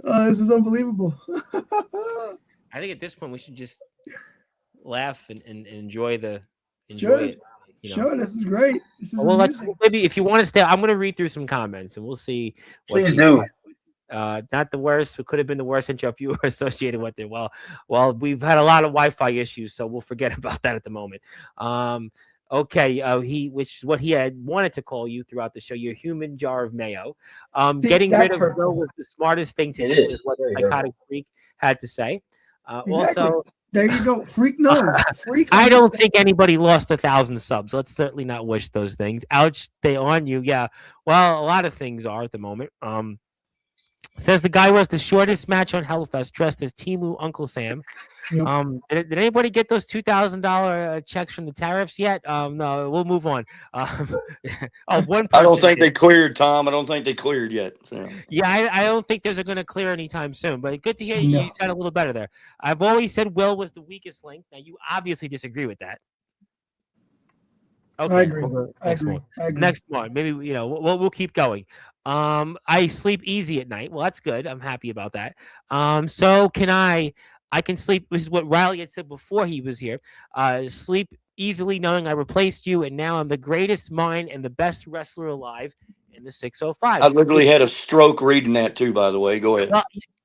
Oh, this is unbelievable. I think at this point we should just laugh and enjoy Sure. it. You know? Sure, this is great. This is Well, amazing. maybe if you want to stay, I'm going to read through some comments and we'll see. Please do. Not the worst. It could have been the worst intro if you were associated with it. Well, we've had a lot of Wi-Fi issues, so we'll forget about that at the moment. Okay. Which is what he had wanted to call you throughout the show. Your human jar of mayo. See, Getting rid that's of hurtful. Will was the smartest thing to It do. is. Is what Very Psychotic Freak had to say. Exactly. Also, There you go. Freak knows. Freak. I don't understands. think anybody lost 1,000 subs. Let's certainly not wish those things. Ouch, they on you. Yeah. Well, a lot of things are at the moment. Says the guy was the shortest match on Hellfest, dressed as Timu Uncle Sam. Yep. Did anybody get those $2,000 checks from the tariffs yet? No, we'll move on. One person I don't think did. they cleared, Tom. I don't think they cleared yet. So. Yeah, I don't think those are going to clear anytime soon. But good to hear No. you sound a little better there. I've always said Will was the weakest link. Now you obviously disagree with that. Okay, I agree. we'll go I next agree. one. I agree. Next one, maybe we'll keep going. I sleep easy at night. Well, that's good. I'm happy about that. So can I can sleep. This is what Riley had said before he was here. Sleep easily knowing I replaced you, and now I'm the greatest mind and the best wrestler alive in the 605. I literally had a stroke reading that too, by the way. Go ahead.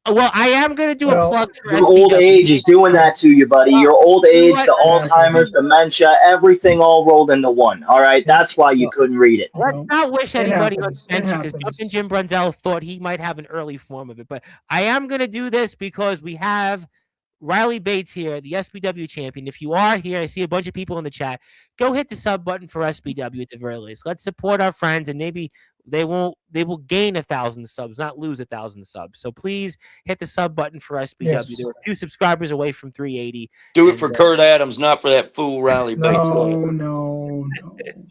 Well, I am going to do a Well, plug for Your SBW. old age is doing that to you, buddy. Your old age, what? the Alzheimer's, dementia, everything all rolled into one. All right, that's why you couldn't read it. Let's No. not wish anybody on happens. It dementia because happens. Jumpin' Jim Brunzell thought he might have an early form of it. But I am going to do this because we have Riley Bates here, the SBW champion. If you are here, I see a bunch of people in the chat. Go hit the sub button for SBW at the very least. Let's support our friends, and maybe they will gain 1,000 subs, not lose 1,000 subs. So please hit the sub button for SBW. Yes. There are 2 subscribers away from 380. Do it for Kurt Adams, not for that fool Riley Bates. No.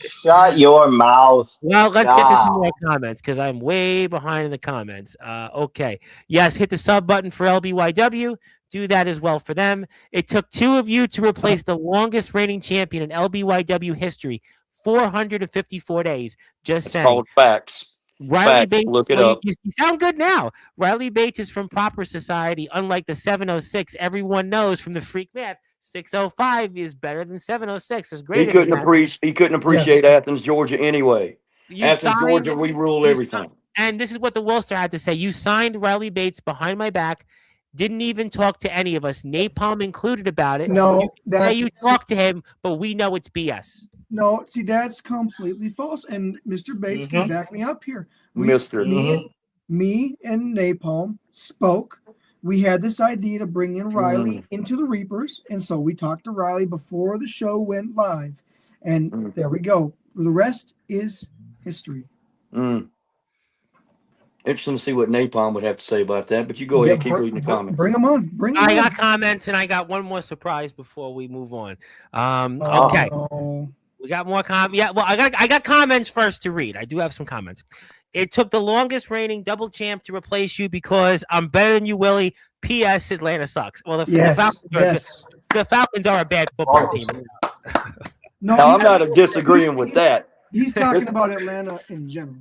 Shut your mouth. Well, let's get to some Wow. more comments because I'm way behind in the comments. Okay. Yes, hit the sub button for LBYW. Do that as well for them. It took 2 of you to replace the longest reigning champion in LBYW history, 454 days. Just It's saying. called facts. Riley Facts. Bates, Look it well, up. you sound good now. Riley Bates is from proper society, unlike the 706. Everyone knows from the freak math, 605 is better than 706. It's great. He couldn't appreciate Athens, Georgia anyway. Athens, Georgia, we rule everything. And this is what the Worcester had to say. You signed Riley Bates behind my back. Didn't even talk to any of us, Napalm included about it. No, you talked to him, but we know it's BS. No, see, that's completely false. And Mr. Bates can back me up here. Me and Napalm spoke. We had this idea to bring in Riley into the Reapers, and so we talked to Riley before the show went live. And there we go. The rest is history. Interesting to see what Napalm would have to say about that, but you go ahead and keep reading the comments. Bring them on. I got comments, and I got one more surprise before we move on. Okay. We got more comments. Yeah, well, I got comments first to read. I do have some comments. It took the longest reigning double champ to replace you because I'm better than you, Willie. P.S. Atlanta sucks. Well, the Falcons are a bad football team. No, I'm not disagreeing with that. He's talking about Atlanta in general.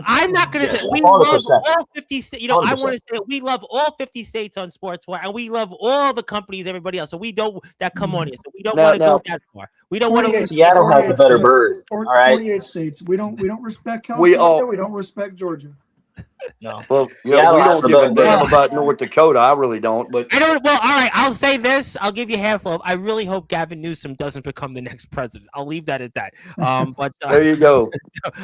I'm not going to say we 100%. love all 50 states. I 100%. want to say we love all 50 states on Sportswire, and we love all the companies, everybody else. So we don't that come on here. So we don't want to go that far. We don't want to. Seattle has a better bird. All right. 48 states. We don't respect California. We don't respect Georgia. No. Well, Seattle we has don't the give a better damn bird. about North Dakota. I really don't. But I don't. Well, all right. I'll say this. I'll give you half of. I really hope Gavin Newsom doesn't become the next president. I'll leave that at that. But there you go.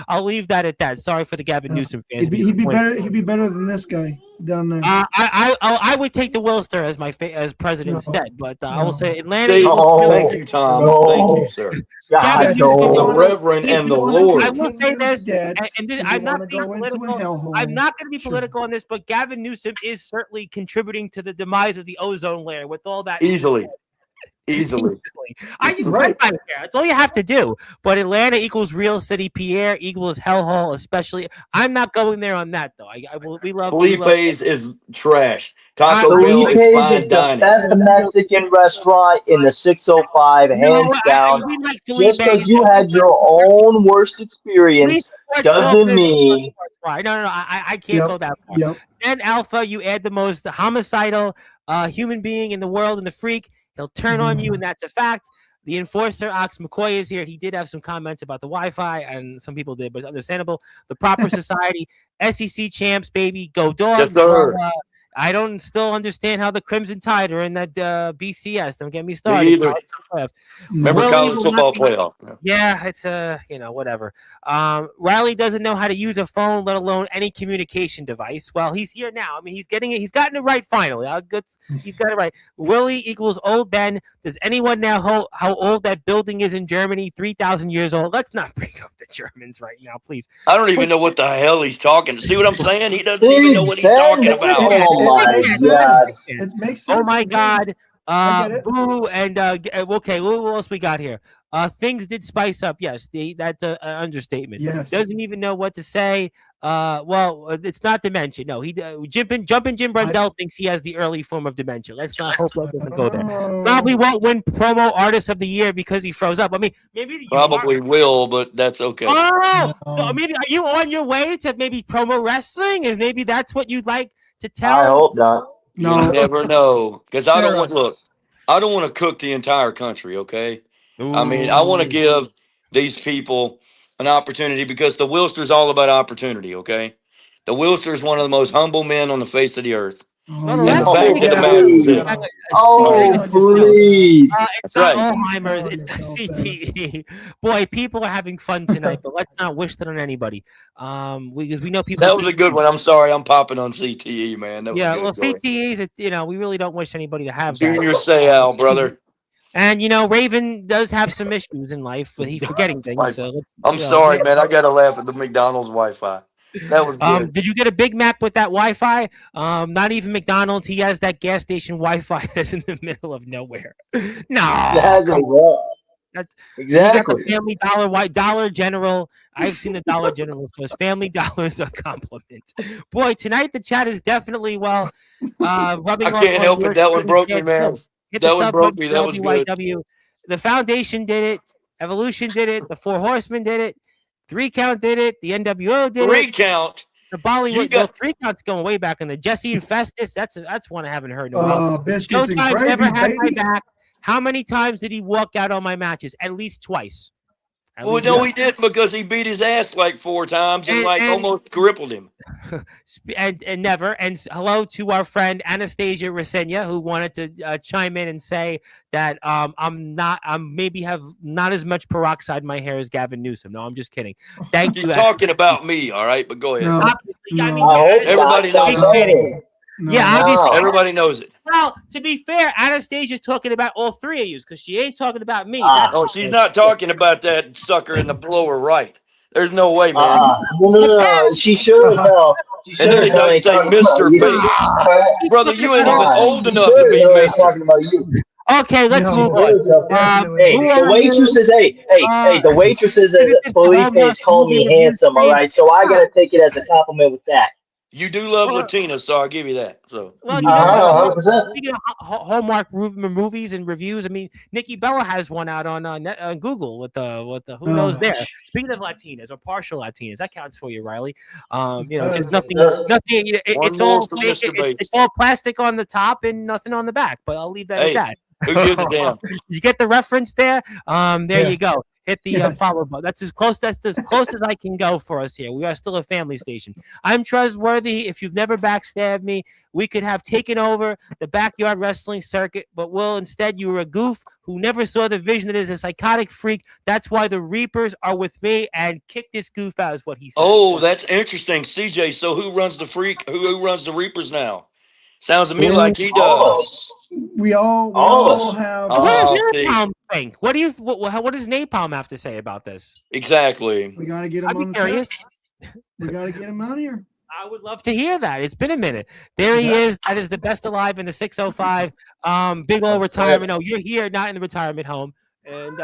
I'll leave that at that. Sorry for the Gavin Newsom fans. He'd be better. He'd be better than this guy down there. I would take the Wilster as my as president instead. But I will say Atlanta. Thank you, Tom. Thank you, sir. God, The Reverend and the Lord. I will say this, and I'm not being go into a political. hellhole. I'm not going to be political on this, but Gavin Newsom is certainly contributing to the demise of the ozone layer with all that. Easily. I just I don't care. That's all you have to do. But Atlanta equals real city. Pierre equals hellhole. Especially, I'm not going there on that though. We love. Felipe's is trash. Taco Bell is Felipe's fine is the dining. best Mexican restaurant in the 605, hands down. Just because you had your own worst experience doesn't mean. No, I can't go that far. Then Alpha, you add the most homicidal human being in the world, and the freak. He'll turn on you, and that's a fact. The enforcer, Ox McCoy, is here. He did have some comments about the Wi-Fi, and some people did, but it's understandable. The Proper Society, SEC champs, baby, go Dogs. Yes, sir. I don't still understand how the Crimson Tide are in that BCS. Don't get me Me started. either. Remember Willie college will football not be- playoff. Yeah, it's whatever. Riley doesn't know how to use a phone, let alone any communication device. Well, he's here now. I mean, he's getting it. He's gotten it right finally. He's got it right. Willie equals old Ben. Does anyone know how old that building is in Germany? 3,000 years old. Let's not bring up the Germans right now, please. I don't even know what the hell he's talking. See what I'm saying? He doesn't even know what he's talking about. Oh my God. It makes sense. Oh my to me. God. I get it. Boo and okay. What else we got here? Things did spice up. Yes, that's an understatement. Yes. Doesn't even know what to say. Well, it's not dementia. No, Jumpin' Jim Brunzel thinks he has the early form of dementia. Let's not hope that doesn't go there. Probably won't win promo artist of the year because he froze up. I mean, maybe you Probably will, but that's okay. Oh, so maybe are you on your way to maybe promo wrestling? Is maybe that's what you'd like to tell? I hope not. No. You never know, because I don't want. Paris. Look, I don't want to cook the entire country. Okay, I mean, I want to give these people an opportunity because the Wilster's all about opportunity. Okay, the Wilster is one of the most humble men on the face of the earth. No, And the that's fact of the matter is this. Oh, please. It's That's right. not Alzheimer's. It's CTE. Boy, people are having fun tonight, but let's not wish that on anybody. Because we know people. That was a good one. I'm sorry, I'm popping on CTE, man. That was Yeah, a good well, story. CTEs. We really don't wish anybody to have Junior that. say Al, brother. And Raven does have some issues in life, but he's forgetting things. So I'm sorry, man. I got to laugh at the McDonald's Wi-Fi. That was good. Did you get a Big Mac with that Wi-Fi? Not even McDonald's. He has that gas station Wi-Fi that's in the middle of nowhere. No, Exactly. Yeah. That's Exactly. Family Dollar General. I've seen the Dollar General stores. Family Dollar is a compliment. Boy, tonight the chat is definitely rubbing I off can't on help your it. That one certain broke me, shit. man. Hit That the one sub broke button me. for That was good. LBYW. The Foundation did it. Evolution did it. The Four Horsemen did it. 3 Count did it. The NWO did Three it. count. The Bollywood. got- 3 Count's going way back in the Jesse and Festus. That's one I haven't heard in a while. Biscuits and Showtime gravy, never had my baby. back. How many times did he walk out on my matches? At least twice. At Well, least no, twice. he didn't because he beat his ass like 4 times and And- almost crippled him. and never. And hello to our friend Anastasia Resenia, who wanted to chime in and say that I'm maybe have not as much peroxide in my hair as Gavin Newsom. No, I'm just kidding. Thank He's you. talking about me, all right? But go ahead. No. Obviously, I mean, No. I hope Everybody not. knows No. No. Yeah, obviously. No. Everybody knows it. Well, to be fair, Anastasia's talking about all 3 of you because she ain't talking about me. Ah. That's Oh, she's not talking about that sucker in the lower right. There's no way, man. No. She should know. She And should then he know. started saying Mr. Base. Brother, you ain't even old She enough to should be know Mr. talking about you. Okay, let's No. move on. Definitely. Hey, Who the are waitresses, the waitresses this is at the Felipe's Hallmark call movie me review handsome, all stream. right? So I gotta take it as a compliment with that. You do love Well, Latina, so I'll give you that. So Well, you know what? 100%. Speaking of Hallmark movies and reviews, I mean, Nikki Bella has one out on Google with the who knows there. Speaking of Latinas or partial Latinas, that counts for you, Riley. Just nothing. It's more all for fake, Mr. Bates. it's all plastic on the top and nothing on the back. But I'll leave that Hey, at that. who gives a damn? Did you get the reference there? There Yeah. you go. Hit the Yes. follow button. That's as close as I can go for us here. We are still a family station. I'm trustworthy. If you've never backstabbed me, we could have taken over the backyard wrestling circuit, but instead you were a goof who never saw the vision that is a psychotic freak. That's why the Reapers are with me, and kick this goof out is what he said. Oh, that's interesting, CJ. So who runs the freak? Who runs the Reapers now? Sounds to me like he All of does. We all All of us. have. What does see. Napalm think? What do you? What does Napalm have to say about this? Exactly. We gotta get him I'd on be the curious. chat. We gotta get him out here. I would love to hear that. It's been a minute. There he is. That is the best alive in the 605. Big old retirement. Oh, you're here, not in the retirement home. And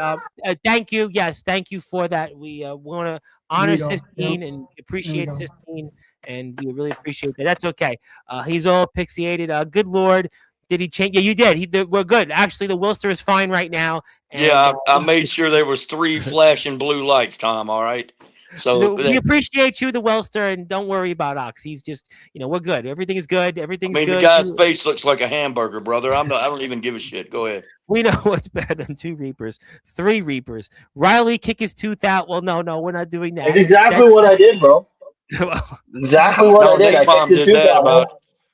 thank you. Yes, thank you for that. We want to honor There you go. Sistine Yep. and appreciate There you Sistine, and we really appreciate that. That's okay. He's all pixiated. Good Lord. Did he change? Yeah, you did. We're good. Actually, the Wilster is fine right now. And, Yeah, I made sure there was 3 flashing blue lights, Tom. All right. So We appreciate you, the Wellster, and don't worry about Ox. He's just, we're good. Everything is good. I Everything's mean, good. the guy's face looks like a hamburger, brother. I don't even give a shit. Go ahead. We know what's better than 2 Reapers, 3 Reapers. Riley kick his tooth out. Well, no, we're not doing that. That's exactly what I did, bro. Exactly what I did. I kicked his tooth out, bro.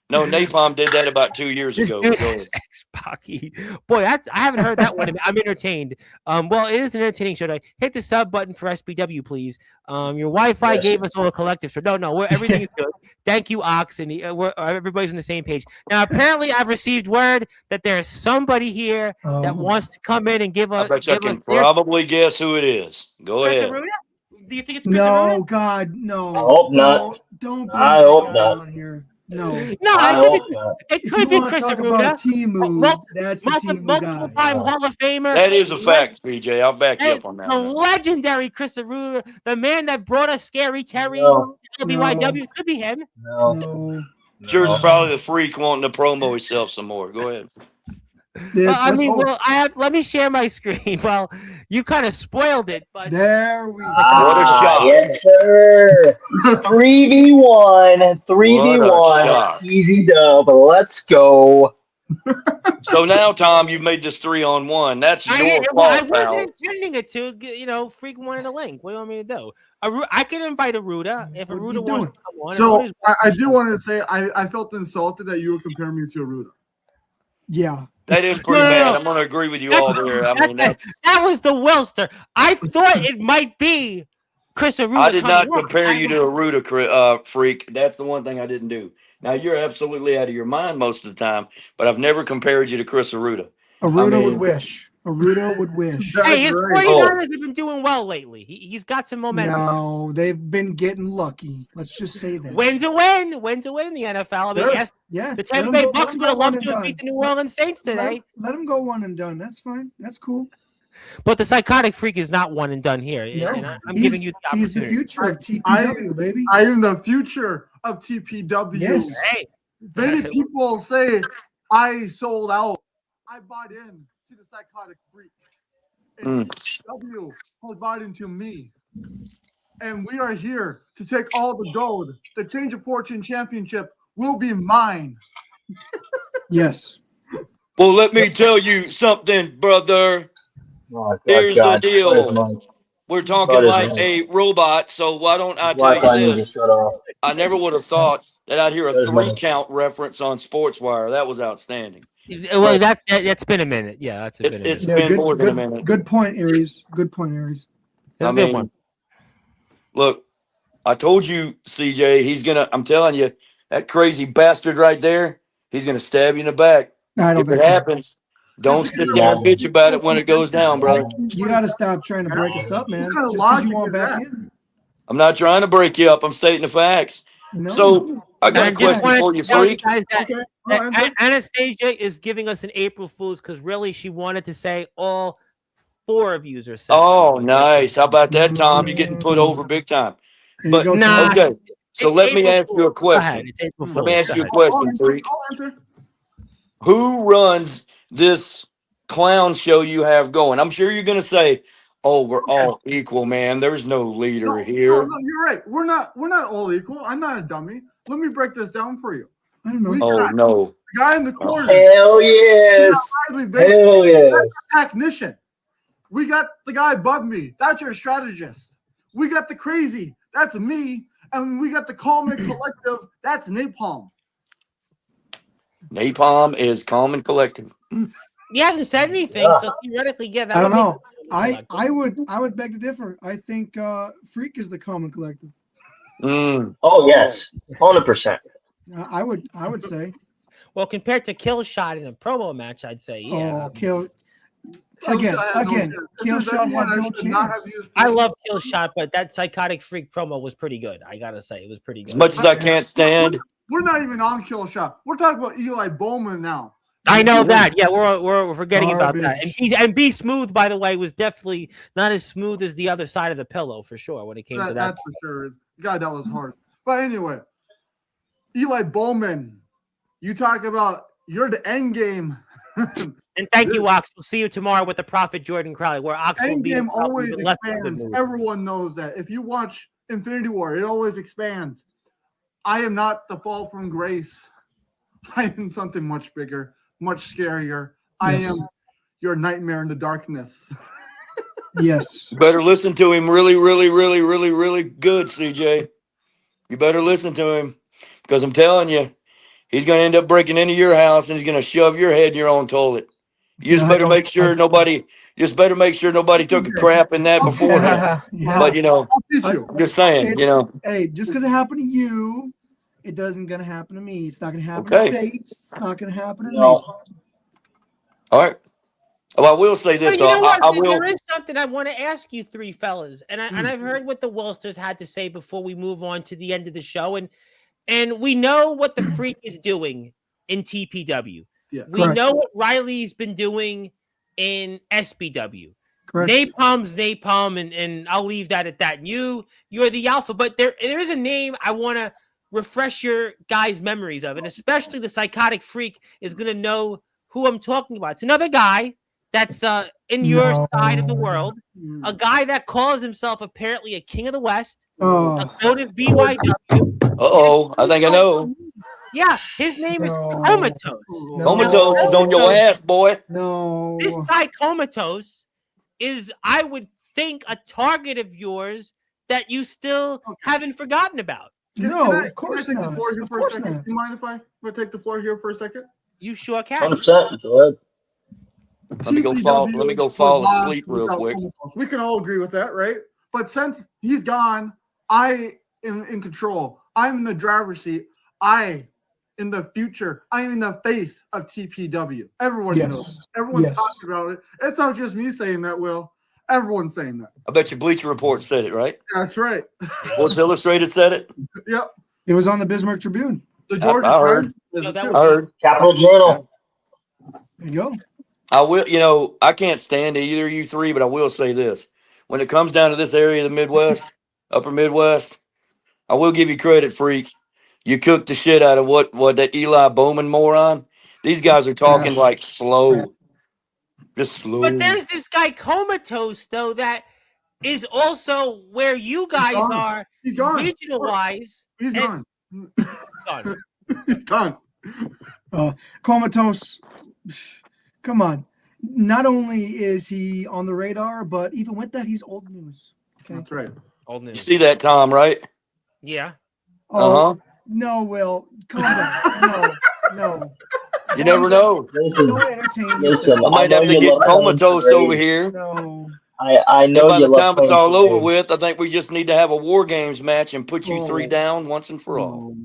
No, Napalm did that about 2 years This ago. dude is X-Pocky. Boy, I haven't heard that one. I'm entertained. Well, it is an entertaining show today. Hit the sub button for SBW, please. Your Wi-Fi gave us all a collective. So everything is good. Thank you, Ox, and everybody's on the same page. Now, apparently, I've received word that there's somebody here that wants to come in and give us. I bet you I can probably guess who it is. Go Chris ahead. Arruda? Do you think it's Chris No, Arruda? God, no. I hope not. Don't bring I that hope guy not. on here. No. It could be Chris talk Arruda. about Timu, that's the Timu multiple guy. time Hall of Famer. That is a fact, PJ. I'll back you up on that. The one. legendary Chris Arruda, the man that brought us Scary Terry, No. LBYW. Could be him. No. Sure, it's probably the freak wanting to promo himself some more. Go ahead. Let me share my screen. Well, you kind of spoiled it, but there we go. What a shot. Yes, sir. 3v1. 3v1. Easy dub. Let's go. So now, Tom, you've made this 3-on-1. That's your fault, I pal. wasn't intending it to, freak wanted a link. What do you want me to do? I can invite Arruda if Arruda wants to come on. So I do want to say I felt insulted that you were comparing me to Arruda. Yeah. That is pretty bad. I'm going to agree with you all there. I mean, that was the Wellster. I thought it might be Chris Arruda. I did not compare you to Arruda, freak. That's the one thing I didn't do. Now, you're absolutely out of your mind most of the time, but I've never compared you to Chris Arruda. Arruda would wish. Arruda would wish. Hey, his 49ers have been doing well lately. He's got some momentum. No, they've been getting lucky. Let's just say that. When's a win? When's a win in the NFL? I mean, yeah. The Tampa Bay Bucks would have loved to have beat the New Orleans Saints today. Let them go one and done. That's fine. That's cool. But the psychotic freak is not one and done here. No, and I'm giving you the opportunity. He's the future of TPW, baby. I am the future of TPW. Yes. Hey. Many people say I sold out. I bought in to the psychotic freak. And TPW has bought into me. And we are here to take all the gold. The Change of Fortune Championship will be mine. Yes. Well, let me tell you something, brother. Oh, here's the deal. We're talking like a robot, so why don't I tell you this? I never would have thought that I'd hear a 3-count reference on Sportswire. That was outstanding. Well, that's been a minute. Yeah, it's been more than a minute. Good point, Aries. Good point, Aries. I mean, look, I told you, CJ, I'm telling you, that crazy bastard right there, he's going to stab you in the back. If it happens, don't sit there and bitch about it when it goes down, bro. You got to stop trying to break us up, man. Just because you want back in. I'm not trying to break you up. I'm stating the facts. No. So I got a question for you, freak. Anastasia is giving us an April Fool's because really she wanted to say all 4 of yous are saying. Oh, nice. How about that, Tom? You're getting put over big time. But okay. So let me ask you a question. Let me ask you a question, freak. Who runs this clown show you have going? I'm sure you're going to say, "Oh, we're all equal, man. There's no leader here." No, you're right. We're not all equal. I'm not a dummy. Let me break this down for you. I don't know. Oh no. The guy in the corner. Hell yes. Hell yes. Technician. We got the guy above me. That's your strategist. We got the crazy. That's me. And we got the calm and collective. That's Napalm. Napalm is calm and collective. He hasn't said anything, so theoretically, yeah. I don't know. I would beg to differ. I think Freak is the common collective. Oh yes, 100%. I would say. Well, compared to Killshot in a promo match, I'd say yeah. Oh, Kill shot had no chance. I love Killshot, but that psychotic freak promo was pretty good. I gotta say, it was pretty good. As much as I can't stand. We're not even on Killshot. We're talking about Eli Bowman now. I know that. Yeah, we're forgetting about that. And Be Smooth, by the way, was definitely not as smooth as the other side of the pillow for sure when it came to that. That's for sure. God, that was hard. But anyway, Eli Bowman, you talk about you're the end game. And thank you, Ox. We'll see you tomorrow with the Prophet Jordan Crowley, where Ox will be Endgame always even less of a good expands. mood. Everyone knows that. If you watch Infinity War, it always expands. I am not the fall from grace. I am something much bigger, much scarier. I Yes. am your nightmare in the darkness. Yes. You better listen to him really, really, really, really, really good, CJ. You better listen to him because I'm telling you, he's going to end up breaking into your house and he's going to shove your head in your own toilet. You just better make sure nobody. Just better make sure nobody took a crap in that beforehand. Yeah. But you know, I'll teach you. I'm just saying, you know. Hey, just because it happened to you, it doesn't gonna happen to me. It's not gonna happen Okay. to Bates. It's not gonna happen to No. me. All right. Well, I will say But this. you know what? I will. There is something I want to ask you three fellas, and I've heard what the Wolsters had to say before we move on to the end of the show, and we know what the Freak is doing in TPW. Yeah. We Correct. know what Riley's been doing in SBW. Correct. Napalm's napalm, and I'll leave that at that. And you're the alpha, but there is a name I want to refresh your guys' memories of, and especially the Psychotic Freak is going to know who I'm talking about. It's another guy that's in your side of the world, a guy that calls himself apparently a king of the West, a goat of BYW. I think I know. Yeah, his name is No. Comatose. No. Comatose is on your ass, boy. No. This guy Comatose is, I would think, a target of yours that you still haven't forgotten about. No, Can of course I take not. the floor here Of for a course second? not. Do you mind if I take the floor here for a second? You sure can. 100%. Go ahead. Let me go fall. Let me go was fall lost asleep real without quick. Comatose. We can all agree with that, right? But since he's gone, I am in control. I'm in the driver's seat. In the future, I'm in the face of TPW. Everyone knows. Everyone's talking about it. It's not just me saying that, Will. Everyone's saying that. I bet your Bleacher Report said it, right? That's right. Sports Illustrated said it. Yep. It was on the Bismarck Tribune. The Georgia I heard. Times is No, that too. I heard. Capital Journal. There you go. I will. You know, I can't stand either of you three, but I will say this: when it comes down to this area of the Midwest, Upper Midwest, I will give you credit, Freak. You cooked the shit out of what that Eli Bowman moron. These guys are talking Trash. like slow, just slow. But there's this guy Comatose, though, that is also where you guys gone. are He's gone. regional-wise. He's and- gone. Done. He's gone. Comatose. Come on. Not only is he on the radar, but even with that, he's old news. Okay. That's right. Old You news. see that, Tom? Right? Yeah. Uh huh. No, Will. Calm down. No. You never know. Listen, Don't entertain listen. yourself. I might know have to you get love telling Comatose parades. over here. No. I know And by you the love time it's telling all over parades. with, I think we just need to have a War Games match and put you three down once and for all.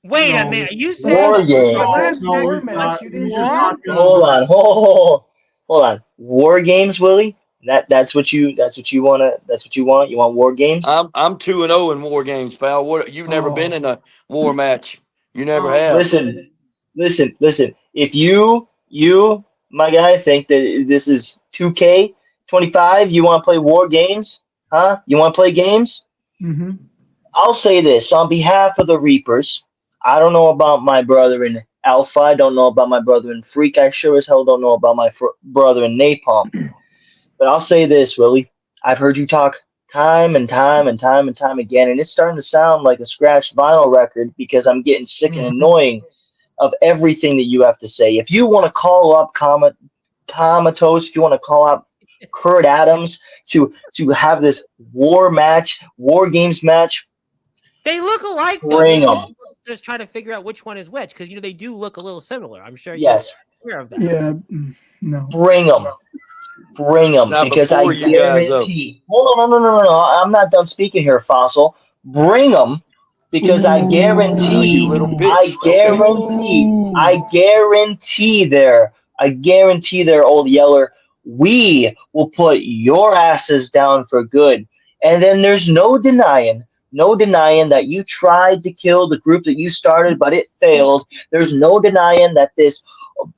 Wait a No. minute. You The said War last, game. the last No, war he's match, not. you didn't He's just just talk talking. about. Hold on. War games, Willie. That's what you want. You want war games? I'm 2-0 in War Games, pal. What? You've never been in a war match. You never have. Listen. If you, my guy, think that this is 2K25, you want to play war games? Huh? You want to play games? Mm-hmm. I'll say this on behalf of the Reapers. I don't know about my brother in Alpha. I don't know about my brother in Freak. I sure as hell don't know about my brother in Napalm. But I'll say this, Willie. I've heard you talk time and time again, and it's starting to sound like a scratched vinyl record because I'm getting sick and annoying of everything that you have to say. If you want to call up Comatose, if you want to call up Kurt Adams to have this war games match, they look alike, though. bring them. Just trying to figure out which one is which, because they do look a little similar. I'm sure Yes, you're aware of that. Yeah. No. bring them. Now, Because I before you guys, guarantee. Hold on, no. I'm not done speaking here, Fossil. Bring them because I you little guarantee. bitch. Okay. I guarantee there, old Yeller. We will put your asses down for good. And then there's no denying that you tried to kill the group that you started, but it failed. There's no denying that this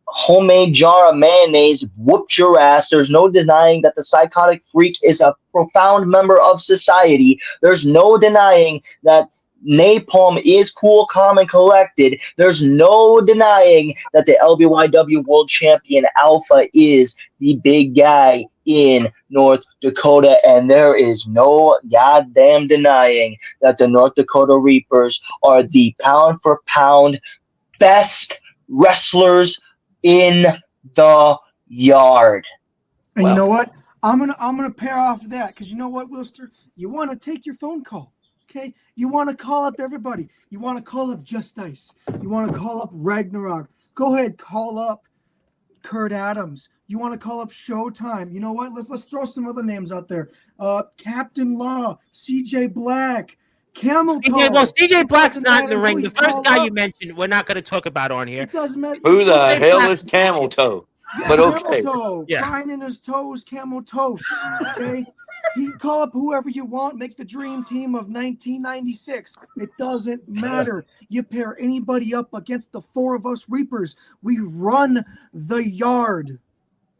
homemade jar of mayonnaise whooped your ass. There's no denying that the Psychotic Freak is a profound member of society. There's no denying that Napalm is cool, calm, and collected. There's no denying that the LBYW World Champion Alpha is the big guy in North Dakota, and there is no goddamn denying that the North Dakota Reapers are the pound for pound best wrestlers in the yard. And you know what? I'm gonna pair off of that because you know what, Wilster? You want to take your phone call, okay? You want to call up everybody. You want to call up Just Ice. You want to call up Ragnarok. Go ahead, call up Kurt Adams. You want to call up Showtime. You know what? Let's throw some other names out there. Captain Law, CJ Black, Camel Toe. Well, CJ Black's Doesn't not in the matter ring. who The you first call guy up. you mentioned, we're not going to talk about on here. It doesn't matter. Who the CJ hell Black. is Camel Toe? But Camel okay. Toe, Yeah. crying in his toes, Camel Toast. Okay, he call up whoever you want. Make the dream team of 1996. It doesn't matter. You pair anybody up against the four of us Reapers. We run the yard,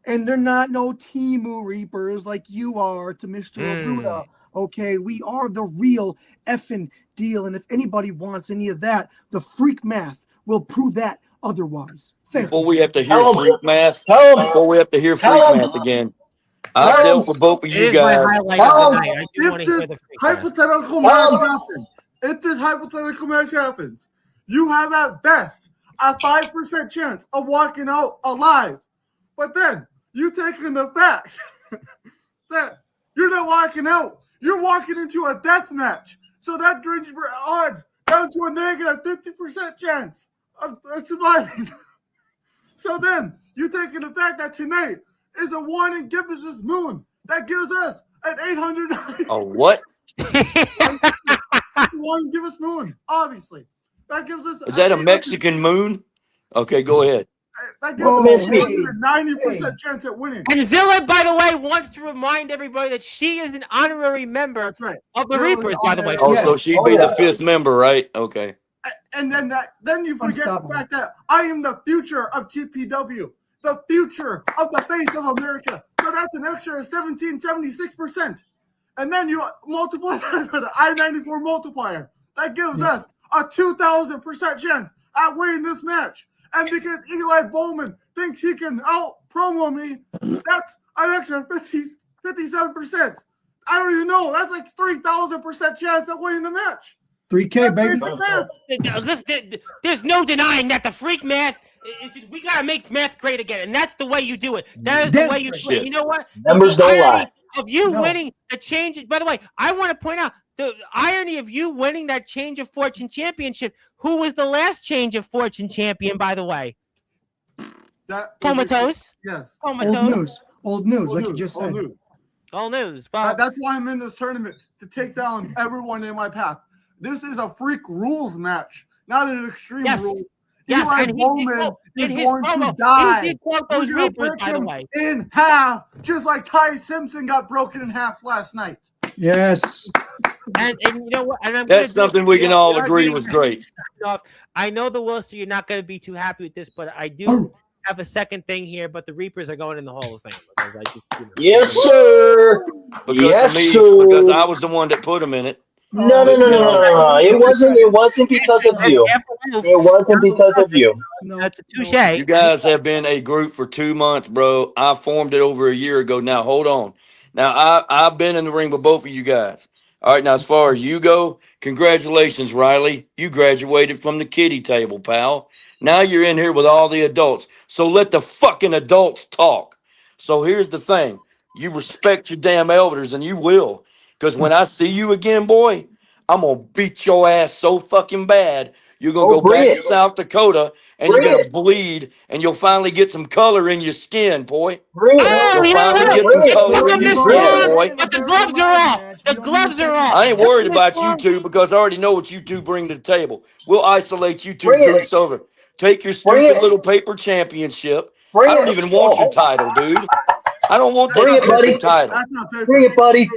and they're not no Timu Reapers like you are to Mr. Aruda. Okay, we are the real effing deal. And if anybody wants any of that, the freak math will prove that otherwise. Thanks. Before we have to hear Tell 'em. freak math, Tell 'em. before we have to hear freak Tell 'em. math again, I've dealt with both of It you is my guys. highlight of the night. I do If want to hear this the freak math. hypothetical match happens, you have at best a 5% chance of walking out alive. But then you take in the fact that you're not walking out. You're walking into a death match. So that brings your odds down to a negative 50% chance of surviving. So then you take in the fact that tonight is a one and gives us this moon. That gives us an 800. A what? One give us moon, obviously. That gives us. Is that a Mexican moon? Okay, go ahead. That gives Whoa, us a hey, 90% chance at winning. And Zilla, by the way, wants to remind everybody that she is an honorary member That's right. of the Zilla is Reapers, by the way. honorary. Oh, so Yes. she'd Oh, be yeah. the fifth member, right? Okay. And then you forget Unstoppable. the fact that I am the future of TPW, the future of the face of America. So that's an extra 1776%. And then you multiply that by the I-94 multiplier. That gives us a 2,000% chance at winning this match. And because Eli Bowman thinks he can out-promo me, that's an extra 57%. I don't even know. That's like 3,000% chance at winning the match. 3K, baby. Listen, there's no denying that the freak math. It's just, we gotta make math great again, and that's the way you do it. That is the way you do it. You know what? Numbers don't lie. Of you No. winning the change. By the way, I want to point out the irony of you winning that Change of Fortune championship. Who was the last Change of Fortune champion? By the way, Comatose. Yes. Comatose. Old news, like you just said. All news. Well, That's why I'm in this tournament, to take down everyone in my path. This is a freak rules match, not an extreme Yes. rule. yes, Eli and Bowman in is his going promo, to die. he did quote those We're gonna Reapers, break by the him way. in half, just like Ty Simpson got broken in half last night. Yes. And you know what? And I'm That's gonna something we can all agree getting was ready to great. sign off. I know the Wilster, you're not going to be too happy with this, but I do Oh. have a second thing here. But the Reapers are going in the Hall of Fame. Because I just, Yes, sir. Because Yes, of me, sir. because I was the one that put them in it. No. It wasn't because of you. It wasn't because of you. No. That's a touche. You guys have been a group for 2 months, bro. I formed it over a year ago. Now, hold on. Now, I've been in the ring with both of you guys. All right, now, as far as you go, congratulations, Riley. You graduated from the kiddie table, pal. Now you're in here with all the adults. So let the fucking adults talk. So here's the thing. You respect your damn elders, and you will. Because when I see you again, boy, I'm going to beat your ass so fucking bad. You're going to go bring back it. to South Dakota, and Bring you're going it. to bleed, and you'll finally get some color in your skin, boy. Bring it. Oh, You'll you know finally what? get some Bring it. color in Give your this skin, one, boy. but the gloves are off. The gloves are off. I ain't worried about you two because I already know what you two bring to the table. We'll isolate you two Bring it. groups over. Take your Bring stupid it. little paper championship. Bring I don't it. even want your title, dude. I don't want that Bring it, buddy. stupid title. That's not fair. Bring it, buddy.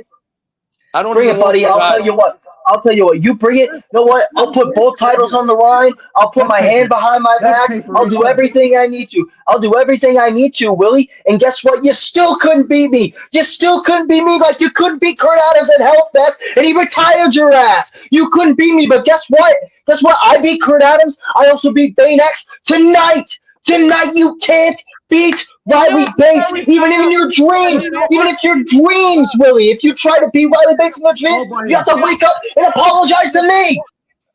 I don't Bring even it, want buddy. your I'll tell you title. what. I'll tell you what. You bring it. You know what? I'll put both titles on the line. I'll put That's my paper. hand behind my That's back. paper I'll right do there. everything I need to. I'll do everything I need to, Willie. And guess what? You still couldn't beat me. You still couldn't beat me like you couldn't beat Kurt Adams at Hellfest, and he retired your ass. You couldn't beat me, but guess what? Guess what? I beat Kurt Adams. I also beat Bane X tonight. Tonight you can't beat Riley Bates, even in your dreams. Even if your dreams, Willie. If you try to beat Riley Bates in your dreams, you have to wake up and apologize to me.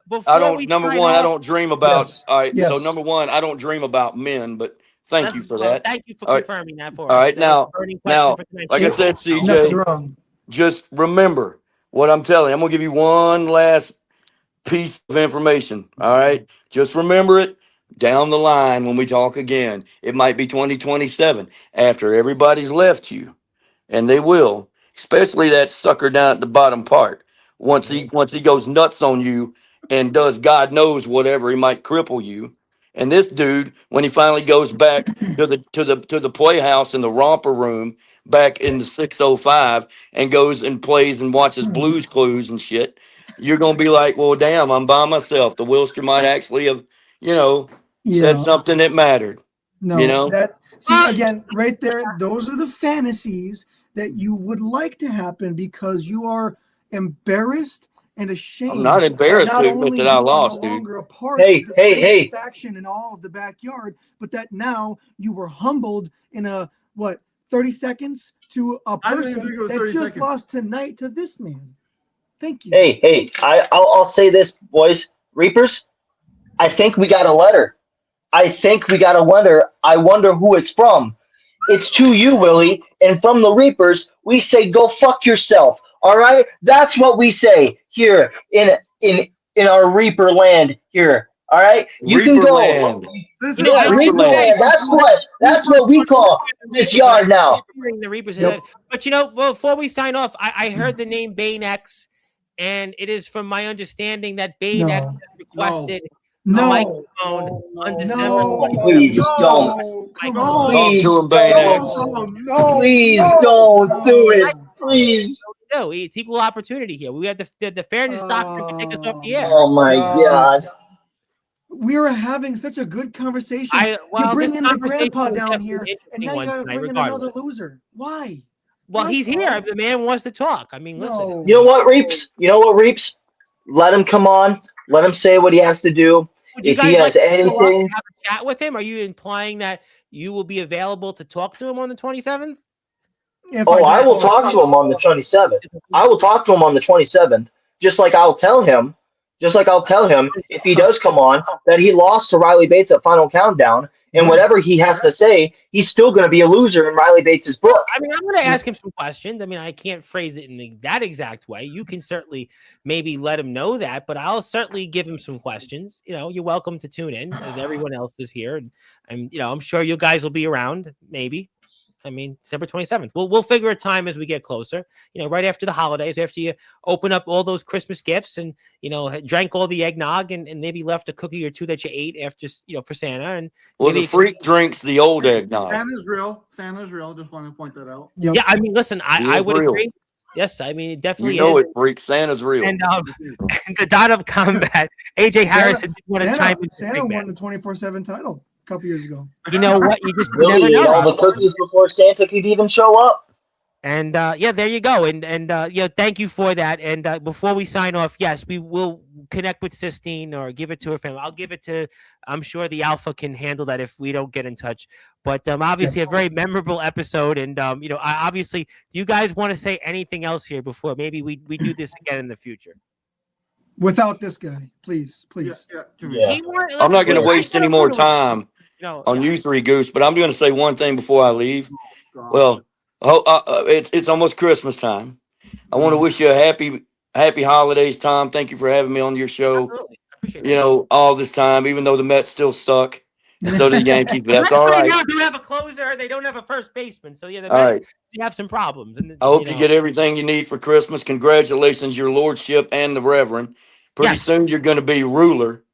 Before I don't. we Number sign one, I off, don't dream about. Yes. All right. So Yes. number one, I don't dream about men. But thank you for well, that. thank you for All right. confirming that for All us. right. That was a Now, burning question for tonight's like I show. said, Nothing CJ, wrong. just remember what I'm telling you. I'm gonna give you one last piece of information. All right. Just remember it down the line when we talk again. It might be 2027 after everybody's left you, and they will, especially that sucker down at the bottom part. Once he goes nuts on you and does God knows whatever, he might cripple you. And this dude, when he finally goes back to the playhouse in the romper room back in the 605 and goes and plays and watches Blues Clues and shit, you're gonna be like, well, damn, I'm by myself. The Wilster might actually have, said Yeah. something that mattered. No, that see again right there. Those are the fantasies that you would like to happen because you are embarrassed and ashamed. I'm not embarrassed that to not admit only that I you are lost, no dude. longer a part Hey, of the hey, greatest hey. faction in all of the backyard, but that now you were humbled in a 30 seconds to a I didn't even person think it was that 30 just seconds. lost tonight to this man. Thank you. Hey. I'll say this, boys. Reapers, I think we got a letter. I wonder who it's from. It's to you, Willie. And from the Reapers, we say, go fuck yourself. All right? That's what we say here in our Reaper land here. All right? You can Reaper go. land. This You know, is I not did Reaper say- land. That's what we call this yard now. The Reapers. Yep. But before we sign off, I heard the name Bane X, and it is from my understanding that Bane X has requested a microphone on December 20th. Please don't. Come No. on. Talk to him, Bane X. Please don't do it. Please. No, it's equal opportunity here. We have the fairness doctrine to take us off the air. Oh my God. We were having such a good conversation. You bring this in the conversation grandpa was down definitely here, an and interesting now one you gotta tonight, bring in another regardless. loser. Why? Well, he's here. The man wants to talk. I mean, listen. No. You know what, Reaps? Let him come on. Let him say what he has to do. Would you If he guys has like to go up anything, and have a chat with him? Are you implying that you will be available to talk to him on the 27th? I will talk to him on the 27th. I will talk to him on the 27th. Just like I'll tell him if he does come on that he lost to Riley Bates at Final Countdown, and whatever he has to say, he's still going to be a loser in Riley Bates's book. I mean, I'm going to ask him some questions. I mean, I can't phrase it in that exact way. You can certainly maybe let him know that, but I'll certainly give him some questions. You're welcome to tune in as everyone else is here, and I'm sure you guys will be around. Maybe. I mean, December 27th. We'll figure a time as we get closer. Right after the holidays, after you open up all those Christmas gifts and drank all the eggnog and maybe left a cookie or two that you ate after for Santa. And the freak drinks the old eggnog. Santa's real. Just want to point that out. Yep. Yeah, I mean, listen, I would real. agree. Yes, I mean, it definitely You know is. it, freak. Santa's real. And the Dawn of Combat, AJ Harrison did want to chime in. Santa won the 24/7 title a couple years ago. You know what? You just Willie never ate know. all the cookies before Santa could even show up. And there you go. And thank you for that. And before we sign off, yes, we will connect with Sistine or give it to her family. I'll give it to. I'm sure the Alpha can handle that if we don't get in touch. But obviously, a very memorable episode. And obviously, do you guys want to say anything else here before maybe we do this again in the future? Without this guy, please. Yeah. I'm not going to waste any more time No, on you three, Goose, but I'm going to say one thing before I leave. God. Well, it's almost Christmas time. I want to wish you a happy holidays, Tom. Thank you for having me on your show. Absolutely. I appreciate that. All this time, even though the Mets still suck, and so do the Yankees. But that's all right. They don't have a closer. They don't have a first baseman. So the All Mets right. they have some problems. And I hope you get everything you need for Christmas. Congratulations, your lordship and the Reverend. Pretty Yes. soon you're going to be ruler.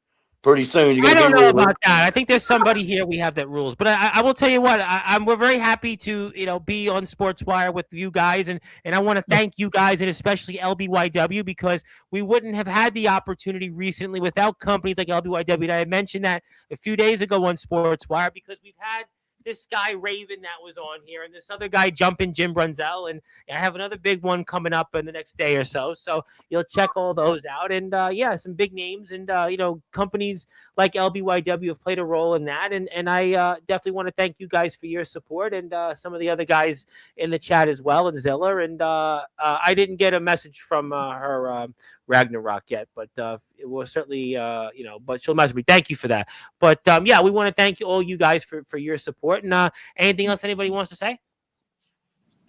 pretty soon. You're I going to don't be know ruling. about that. I think there's somebody here we have that rules. But I will tell you what, we're very happy to be on Sportswire with you guys, and I want to thank you guys, and especially LBYW, because we wouldn't have had the opportunity recently without companies like LBYW. And I had mentioned that a few days ago on Sportswire, because we've had this guy Raven that was on here, and this other guy Jumpin' Jim Brunzell, and I have another big one coming up in the next day or so. So you'll check all those out, and some big names, and companies like LBYW have played a role in that, and I definitely want to thank you guys for your support, and some of the other guys in the chat as well, and Zilla, and I didn't get a message from her Ragnarok yet, but it will certainly but she'll message me. Thank you for that. But we want to thank all you guys for your support. And anything else anybody wants to say?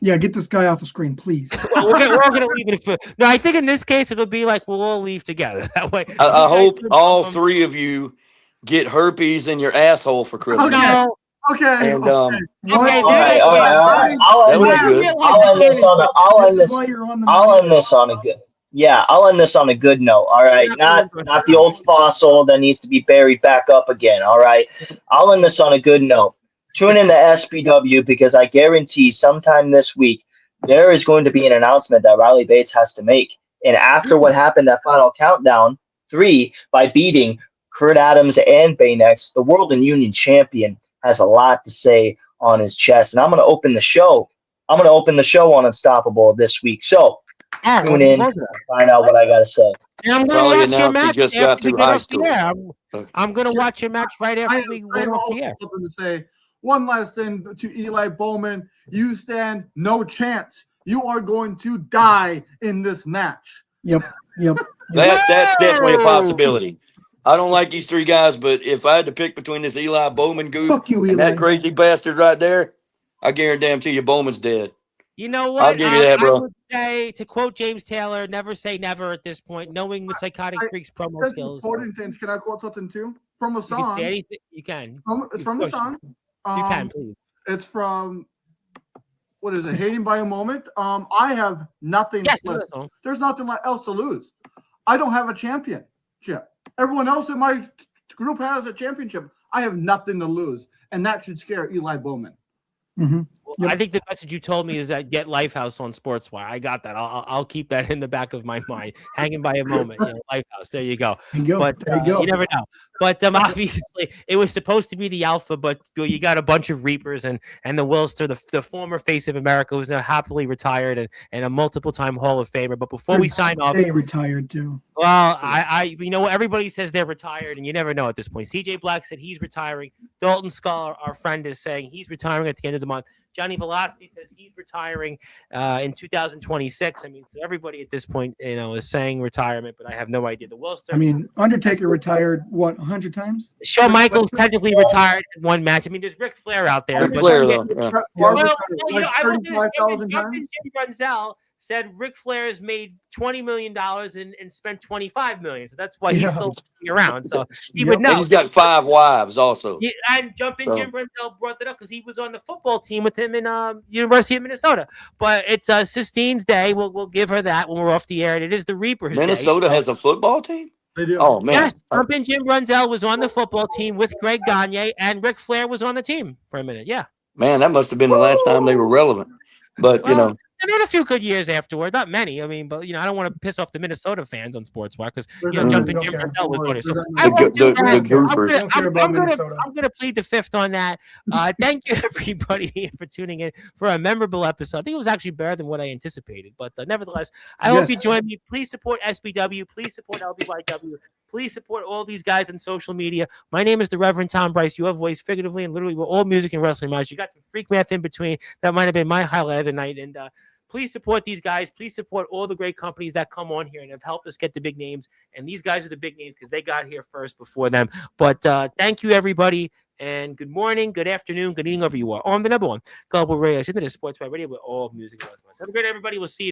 Yeah, get this guy off the screen, please. Well, we're all going to leave it. No, I think in this case it'll be like we'll all leave together. That way, I hope all three of you get herpes in your asshole for Christmas. No. Okay. And, okay. All right. I'll end this on a good note. All right, not the old fossil that needs to be buried back up again. All right, I'll end this on a good note. Tune in to SBW, because I guarantee sometime this week there is going to be an announcement that Riley Bates has to make. And after what happened at Final Countdown 3 by beating Kurt Adams and Baynex, the World and Union champion has a lot to say on his chest. And I'm going to open the show. On Unstoppable this week. So tune in and find out what I got to say. And I'm going to watch your match just after got we through get high off the school. air. I'm going to watch your match right after we I get have off the air. something to say. One last thing to Eli Bowman. You stand no chance. You are going to die in this match. Yep. That's definitely a possibility. I don't like these three guys, but if I had to pick between this Eli Bowman goof Fuck you, and Eli. that crazy bastard right there, I guarantee you Bowman's dead. You know what? I'll give you that, bro. I would say, to quote James Taylor, never say never at this point, knowing the Psychotic Freaks promo skills. Important things. Can I quote something too? From a You can song. say anything. You can. It's from a song. You can, please. It's from, what is it? Hating by a Moment. I have nothing. Yes, I know that song. There's nothing else to lose. I don't have a championship. Everyone else in my group has a championship. I have nothing to lose, and that should scare Eli Bowman. Mm-hmm. Well, I think the message you told me is that get Lifehouse on Sportswire. I got that. I'll keep that in the back of my mind, hanging by a moment. Lifehouse. There you go. But you never know. But obviously, it was supposed to be the Alpha, but you got a bunch of Reapers and the Wilster, the former face of America, who's now happily retired and a multiple-time Hall of Famer. But before we sign off, they retired too. Well, everybody says they're retired, and you never know at this point. CJ Black said he's retiring. Dalton Skull, our friend, is saying he's retiring at the end of the month. Johnny Velocity says he's retiring in 2026. I mean, so everybody at this point, is saying retirement, but I have no idea. The Wilster. I mean, Undertaker retired 100 times? Shawn Michaels technically retired in one match. I mean, there's Ric Flair out there. Ric Flair, though. Yeah. I will say Jim Brunzell said Ric Flair has made $20 million and spent $25 million. So that's why he's still around. So he would know. And he's got 5 wives also. And Jim Brunzell brought that up because he was on the football team with him in University of Minnesota. But it's Sistine's Day. We'll give her that when we're off the air. And it is the Reaper's Minnesota Day. has a football team? They do. Oh, man. Yes, Jim Brunzell was on the football team with Greg Gagne, and Ric Flair was on the team for a minute. Yeah. Man, that must have been the last time they were relevant. But, They had a few good years afterward, not many. I mean, but I don't want to piss off the Minnesota fans on Sportswire because Jumpin' Jim Brunzell was on it. So I'm going to plead the fifth on that. Thank you, everybody, for tuning in for a memorable episode. I think it was actually better than what I anticipated, but nevertheless, I hope you join me. Please support SBW. Please support LBYW. Please support all these guys on social media. My name is the Reverend Tom Bryce. You have voice figuratively and literally. We're all music and wrestling matches. You got some freak math in between. That might have been my highlight of the night. And please support these guys. Please support all the great companies that come on here and have helped us get the big names. And these guys are the big names because they got here first before them. But thank you, everybody. And good morning, good afternoon, good evening, wherever you are. On the number one Global Radio, into the Sportswire Radio with all music. Have a great everybody. We'll see you.